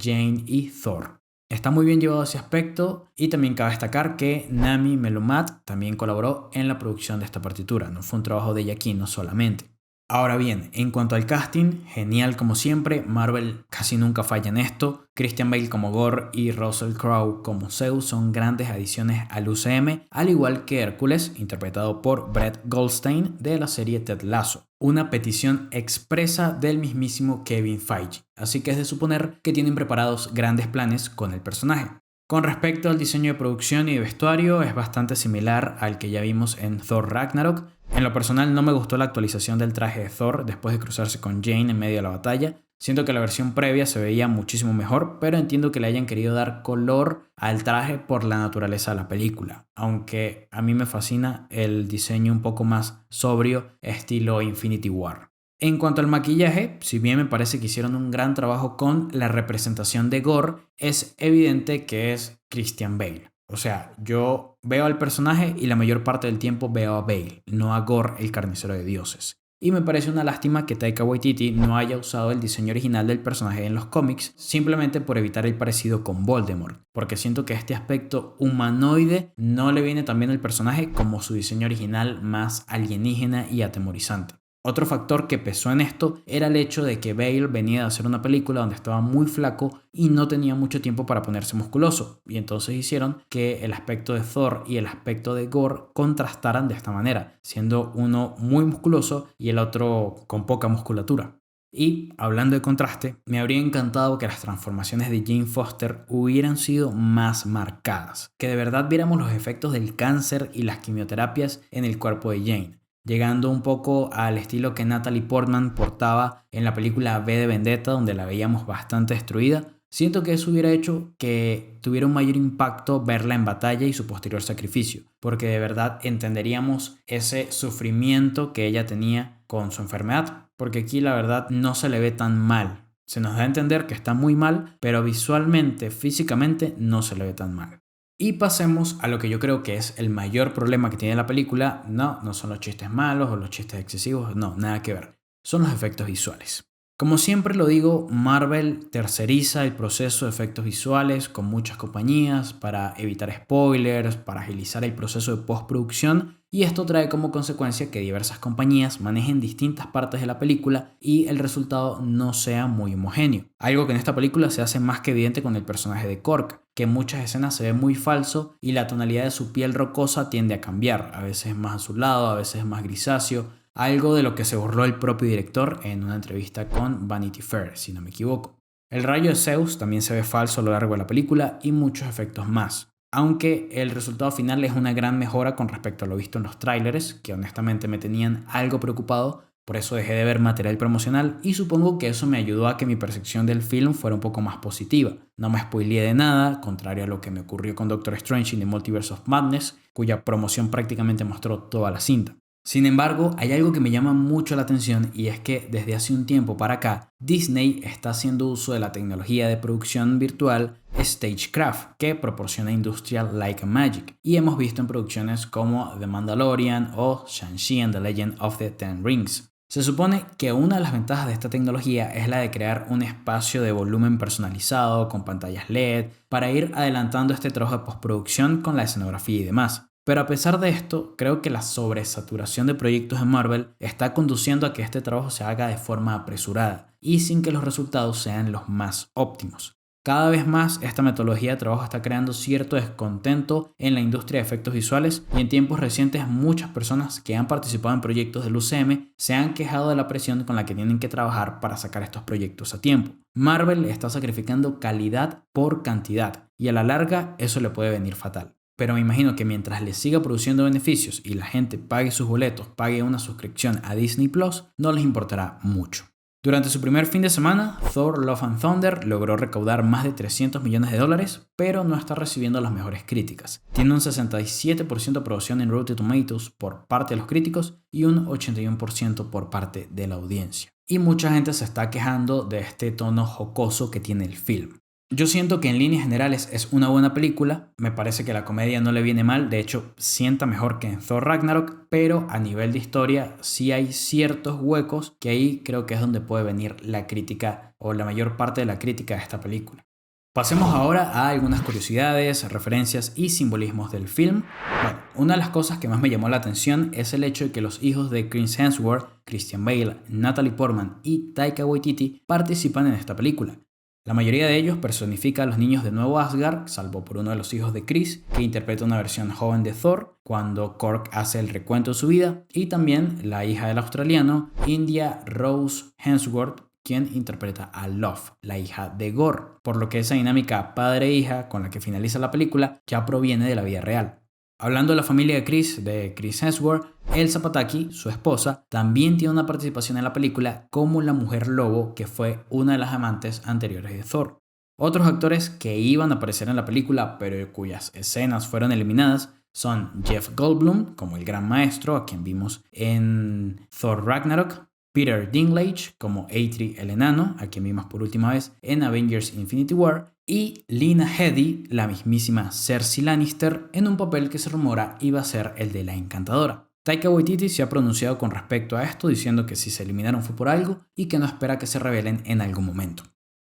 Jane y Thor. Está muy bien llevado ese aspecto y también cabe destacar que Nami Melumat también colaboró en la producción de esta partitura, no fue un trabajo de Giacchino solamente. Ahora bien, en cuanto al casting, genial como siempre, Marvel casi nunca falla en esto. Christian Bale como Gore y Russell Crowe como Zeus son grandes adiciones al UCM, al igual que Hércules, interpretado por Brett Goldstein de la serie Ted Lasso. Una petición expresa del mismísimo Kevin Feige, así que es de suponer que tienen preparados grandes planes con el personaje. Con respecto al diseño de producción y de vestuario, es bastante similar al que ya vimos en Thor Ragnarok. En lo personal no me gustó la actualización del traje de Thor después de cruzarse con Jane en medio de la batalla. Siento que la versión previa se veía muchísimo mejor, pero entiendo que le hayan querido dar color al traje por la naturaleza de la película. Aunque a mí me fascina el diseño un poco más sobrio, estilo Infinity War. En cuanto al maquillaje, si bien me parece que hicieron un gran trabajo con la representación de Gore, es evidente que es Christian Bale. O sea, yo veo al personaje y la mayor parte del tiempo veo a Bale, no a Gore, el carnicero de dioses. Y me parece una lástima que Taika Waititi no haya usado el diseño original del personaje en los cómics simplemente por evitar el parecido con Voldemort, porque siento que este aspecto humanoide no le viene tan bien al personaje como su diseño original más alienígena y atemorizante. Otro factor que pesó en esto era el hecho de que Bale venía de hacer una película donde estaba muy flaco y no tenía mucho tiempo para ponerse musculoso, y entonces hicieron que el aspecto de Thor y el aspecto de Gore contrastaran de esta manera, siendo uno muy musculoso y el otro con poca musculatura. Y hablando de contraste, me habría encantado que las transformaciones de Jane Foster hubieran sido más marcadas, que de verdad viéramos los efectos del cáncer y las quimioterapias en el cuerpo de Jane, llegando un poco al estilo que Natalie Portman portaba en la película V de Vendetta, donde la veíamos bastante destruida. Siento que eso hubiera hecho que tuviera un mayor impacto verla en batalla y su posterior sacrificio, porque de verdad entenderíamos ese sufrimiento que ella tenía con su enfermedad, porque aquí la verdad no se le ve tan mal. Se nos da a entender que está muy mal, pero visualmente, físicamente no se le ve tan mal. Y pasemos a lo que yo creo que es el mayor problema que tiene la película. No son los chistes malos o los chistes excesivos, no, nada que ver. Son los efectos visuales. Como siempre lo digo, Marvel terceriza el proceso de efectos visuales con muchas compañías para evitar spoilers, para agilizar el proceso de postproducción, y esto trae como consecuencia que diversas compañías manejen distintas partes de la película y el resultado no sea muy homogéneo. Algo que en esta película se hace más que evidente con el personaje de Korg, que en muchas escenas se ve muy falso y la tonalidad de su piel rocosa tiende a cambiar, a veces es más azulado, a veces es más grisáceo, algo de lo que se burló el propio director en una entrevista con Vanity Fair, si no me equivoco. El rayo de Zeus también se ve falso a lo largo de la película y muchos efectos más, aunque el resultado final es una gran mejora con respecto a lo visto en los tráileres, que honestamente me tenían algo preocupado, por eso dejé de ver material promocional y supongo que eso me ayudó a que mi percepción del film fuera un poco más positiva. No me spoileé de nada, contrario a lo que me ocurrió con Doctor Strange in the Multiverse of Madness, cuya promoción prácticamente mostró toda la cinta. Sin embargo, hay algo que me llama mucho la atención y es que desde hace un tiempo para acá, Disney está haciendo uso de la tecnología de producción virtual Stagecraft, que proporciona Industrial Light and Magic, y hemos visto en producciones como The Mandalorian o Shang-Chi and the Legend of the Ten Rings. Se supone que una de las ventajas de esta tecnología es la de crear un espacio de volumen personalizado con pantallas LED para ir adelantando este trabajo de postproducción con la escenografía y demás. Pero a pesar de esto, creo que la sobresaturación de proyectos en Marvel está conduciendo a que este trabajo se haga de forma apresurada y sin que los resultados sean los más óptimos. Cada vez más esta metodología de trabajo está creando cierto descontento en la industria de efectos visuales y en tiempos recientes muchas personas que han participado en proyectos del UCM se han quejado de la presión con la que tienen que trabajar para sacar estos proyectos a tiempo. Marvel está sacrificando calidad por cantidad y a la larga eso le puede venir fatal. Pero me imagino que mientras le siga produciendo beneficios y la gente pague sus boletos, pague una suscripción a Disney Plus, no les importará mucho. Durante su primer fin de semana, Thor Love and Thunder logró recaudar más de $300 millones, pero no está recibiendo las mejores críticas. Tiene un 67% de aprobación en Rotten Tomatoes por parte de los críticos y un 81% por parte de la audiencia. Y mucha gente se está quejando de este tono jocoso que tiene el film. Yo siento que en líneas generales es una buena película, me parece que la comedia no le viene mal, de hecho sienta mejor que en Thor Ragnarok, pero a nivel de historia sí hay ciertos huecos que ahí creo que es donde puede venir la crítica o la mayor parte de la crítica de esta película. Pasemos ahora a algunas curiosidades, referencias y simbolismos del film. Bueno, una de las cosas que más me llamó la atención es el hecho de que los hijos de Chris Hemsworth, Christian Bale, Natalie Portman y Taika Waititi participan en esta película. La mayoría de ellos personifica a los niños de Nuevo Asgard, salvo por uno de los hijos de Chris, que interpreta una versión joven de Thor, cuando Korg hace el recuento de su vida, y también la hija del australiano, India Rose Hemsworth, quien interpreta a Love, la hija de Gore, por lo que esa dinámica padre-hija con la que finaliza la película ya proviene de la vida real. Hablando de la familia de Chris Hemsworth, Elsa Pataky, su esposa, también tiene una participación en la película como la mujer lobo que fue una de las amantes anteriores de Thor. Otros actores que iban a aparecer en la película pero cuyas escenas fueron eliminadas son Jeff Goldblum como el gran maestro, a quien vimos en Thor Ragnarok, Peter Dinklage como Eitri el enano, a quien vimos por última vez en Avengers Infinity War, y Lena Headey, la mismísima Cersei Lannister, en un papel que se rumora iba a ser el de la Encantadora. Taika Waititi se ha pronunciado con respecto a esto, diciendo que si se eliminaron fue por algo y que no espera que se revelen en algún momento.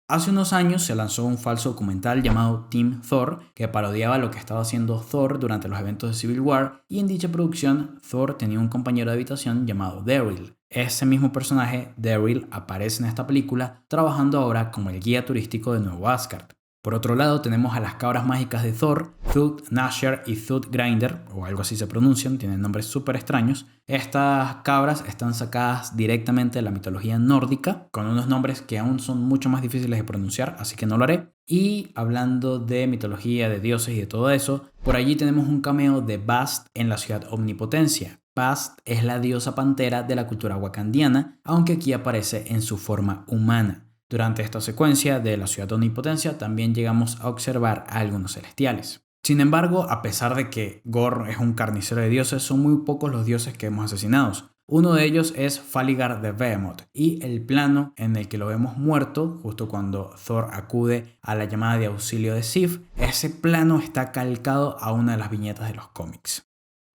Hace unos años se lanzó un falso documental llamado Team Thor, que parodiaba lo que estaba haciendo Thor durante los eventos de Civil War, y en dicha producción Thor tenía un compañero de habitación llamado Daryl. Ese mismo personaje, Daryl, aparece en esta película, trabajando ahora como el guía turístico de Nuevo Asgard. Por otro lado tenemos a las cabras mágicas de Thor, Thud Nasher y Thud Grinder, o algo así se pronuncian, tienen nombres súper extraños. Estas cabras están sacadas directamente de la mitología nórdica, con unos nombres que aún son mucho más difíciles de pronunciar, así que no lo haré. Y hablando de mitología, de dioses y de todo eso, por allí tenemos un cameo de Bast en la ciudad Omnipotencia. Bast es la diosa pantera de la cultura wakandiana, aunque aquí aparece en su forma humana. Durante esta secuencia de la ciudad de Omnipotencia también llegamos a observar a algunos celestiales. Sin embargo, a pesar de que Gore es un carnicero de dioses, son muy pocos los dioses que hemos asesinado. Uno de ellos es Faligar de Behemoth, y el plano en el que lo vemos muerto, justo cuando Thor acude a la llamada de auxilio de Sif, ese plano está calcado a una de las viñetas de los cómics.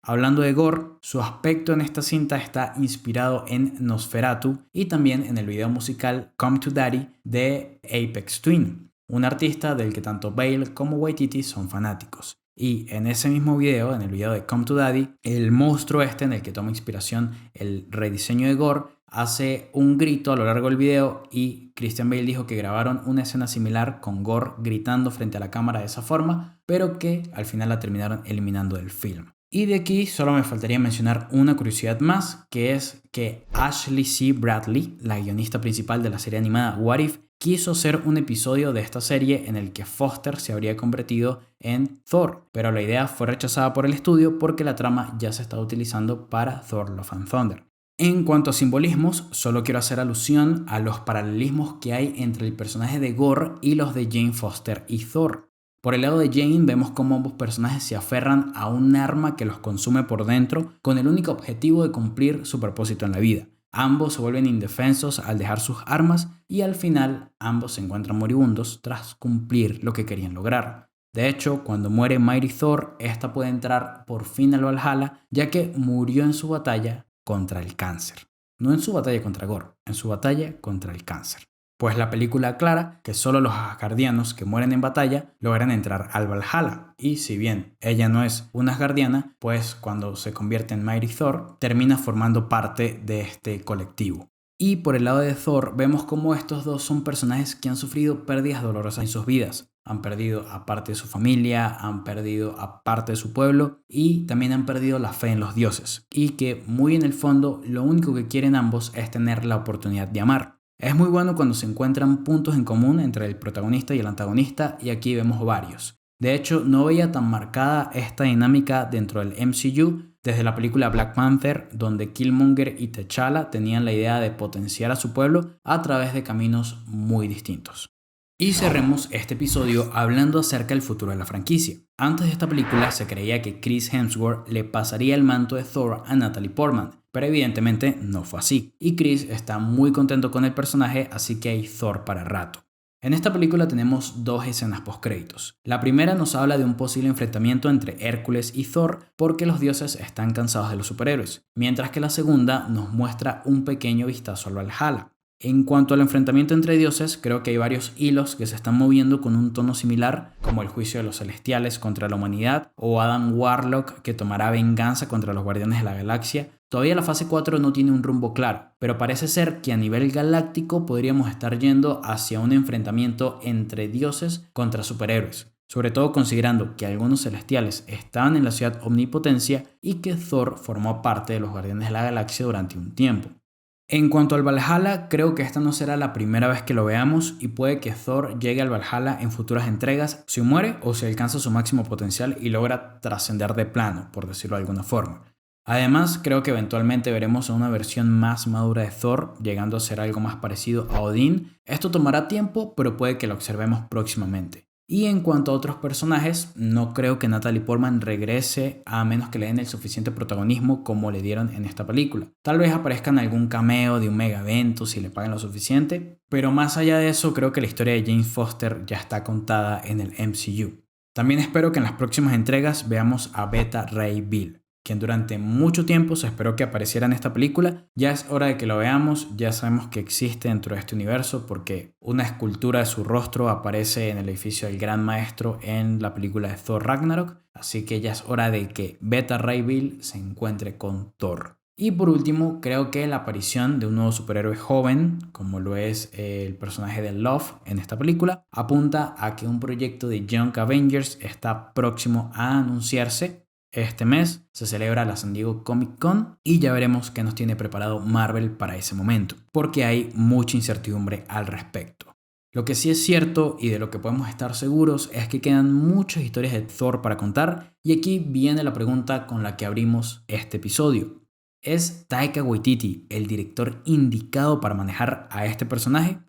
Hablando de Gore, su aspecto en esta cinta está inspirado en Nosferatu y también en el video musical Come to Daddy de Aphex Twin, un artista del que tanto Bale como Waititi son fanáticos. Y en ese mismo video, en el video de Come to Daddy, el monstruo en el que toma inspiración el rediseño de Gore, hace un grito a lo largo del video y Christian Bale dijo que grabaron una escena similar con Gore gritando frente a la cámara de esa forma, pero que al final la terminaron eliminando del film. Y de aquí solo me faltaría mencionar una curiosidad más, que es que Ashley C. Bradley, la guionista principal de la serie animada What If, quiso hacer un episodio de esta serie en el que Foster se habría convertido en Thor, pero la idea fue rechazada por el estudio porque la trama ya se estaba utilizando para Thor Love and Thunder. En cuanto a simbolismos, solo quiero hacer alusión a los paralelismos que hay entre el personaje de Gore y los de Jane Foster y Thor. Por el lado de Jane vemos cómo ambos personajes se aferran a un arma que los consume por dentro con el único objetivo de cumplir su propósito en la vida. Ambos se vuelven indefensos al dejar sus armas y al final ambos se encuentran moribundos tras cumplir lo que querían lograr. De hecho, cuando muere Mighty Thor, esta puede entrar por fin al Valhalla, ya que murió en su batalla contra el cáncer. No en su batalla contra Gore, en su batalla contra el cáncer. Pues la película aclara que solo los asgardianos que mueren en batalla logran entrar al Valhalla. Y si bien ella no es una asgardiana, pues cuando se convierte en Mighty Thor, termina formando parte de este colectivo. Y por el lado de Thor vemos cómo estos dos son personajes que han sufrido pérdidas dolorosas en sus vidas. Han perdido a parte de su familia, han perdido a parte de su pueblo y también han perdido la fe en los dioses. Y que muy en el fondo lo único que quieren ambos es tener la oportunidad de amar. Es muy bueno cuando se encuentran puntos en común entre el protagonista y el antagonista y aquí vemos varios. De hecho, no veía tan marcada esta dinámica dentro del MCU desde la película Black Panther, donde Killmonger y T'Challa tenían la idea de potenciar a su pueblo a través de caminos muy distintos. Y cerremos este episodio hablando acerca del futuro de la franquicia. Antes de esta película se creía que Chris Hemsworth le pasaría el manto de Thor a Natalie Portman, pero evidentemente no fue así. Y Chris está muy contento con el personaje, así que hay Thor para rato. En esta película tenemos dos escenas postcréditos. La primera nos habla de un posible enfrentamiento entre Hércules y Thor porque los dioses están cansados de los superhéroes, mientras que la segunda nos muestra un pequeño vistazo al Valhalla. En cuanto al enfrentamiento entre dioses, creo que hay varios hilos que se están moviendo con un tono similar, como el juicio de los celestiales contra la humanidad o Adam Warlock que tomará venganza contra los Guardianes de la Galaxia. Todavía la fase 4 no tiene un rumbo claro, pero parece ser que a nivel galáctico podríamos estar yendo hacia un enfrentamiento entre dioses contra superhéroes, sobre todo considerando que algunos celestiales estaban en la ciudad Omnipotencia y que Thor formó parte de los Guardianes de la Galaxia durante un tiempo. En cuanto al Valhalla, creo que esta no será la primera vez que lo veamos y puede que Thor llegue al Valhalla en futuras entregas si muere o si alcanza su máximo potencial y logra trascender de plano, por decirlo de alguna forma. Además, creo que eventualmente veremos a una versión más madura de Thor, llegando a ser algo más parecido a Odín. Esto tomará tiempo, pero puede que lo observemos próximamente. Y en cuanto a otros personajes, no creo que Natalie Portman regrese a menos que le den el suficiente protagonismo como le dieron en esta película. Tal vez aparezca en algún cameo de un mega evento si le pagan lo suficiente, pero más allá de eso creo que la historia de Jane Foster ya está contada en el MCU. También espero que en las próximas entregas veamos a Beta Ray Bill, quien durante mucho tiempo se esperó que apareciera en esta película. Ya es hora de que lo veamos, ya sabemos que existe dentro de este universo porque una escultura de su rostro aparece en el edificio del Gran Maestro en la película de Thor Ragnarok, así que ya es hora de que Beta Ray Bill se encuentre con Thor. Y por último, creo que la aparición de un nuevo superhéroe joven, como lo es el personaje de Love en esta película, apunta a que un proyecto de Young Avengers está próximo a anunciarse. Este mes se celebra la San Diego Comic Con y ya veremos qué nos tiene preparado Marvel para ese momento, porque hay mucha incertidumbre al respecto. Lo que sí es cierto y de lo que podemos estar seguros es que quedan muchas historias de Thor para contar y aquí viene la pregunta con la que abrimos este episodio. ¿Es Taika Waititi el director indicado para manejar a este personaje?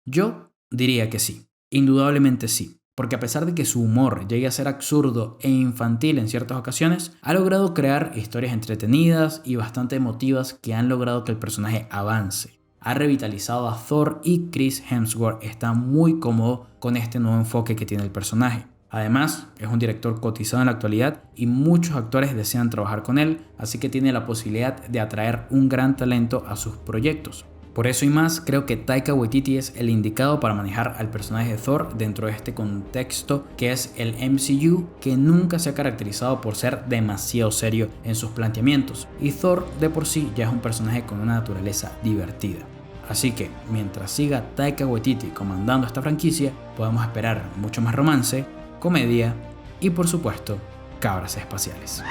Yo diría que sí, indudablemente sí. Porque a pesar de que su humor llegue a ser absurdo e infantil en ciertas ocasiones, ha logrado crear historias entretenidas y bastante emotivas que han logrado que el personaje avance. Ha revitalizado a Thor y Chris Hemsworth está muy cómodo con este nuevo enfoque que tiene el personaje. Además, es un director cotizado en la actualidad y muchos actores desean trabajar con él, así que tiene la posibilidad de atraer un gran talento a sus proyectos. Por eso y más, creo que Taika Waititi es el indicado para manejar al personaje de Thor dentro de este contexto que es el MCU, que nunca se ha caracterizado por ser demasiado serio en sus planteamientos, y Thor de por sí ya es un personaje con una naturaleza divertida. Así que, mientras siga Taika Waititi comandando esta franquicia, podemos esperar mucho más romance, comedia y por supuesto, cabras espaciales.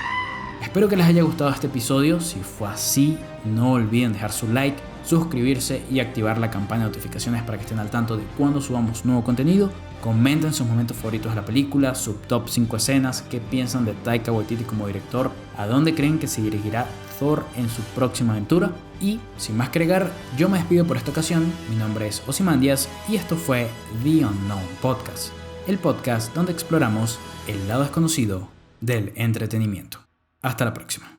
Espero que les haya gustado este episodio. Si fue así, no olviden dejar su like, suscribirse y activar la campana de notificaciones para que estén al tanto de cuando subamos nuevo contenido. Comenten sus momentos favoritos de la película, su top 5 escenas, qué piensan de Taika Waititi como director, a dónde creen que se dirigirá Thor en su próxima aventura. Y sin más que agregar, yo me despido por esta ocasión. Mi nombre es Ozymandias y esto fue The Unknown Podcast, el podcast donde exploramos el lado desconocido del entretenimiento. Hasta la próxima.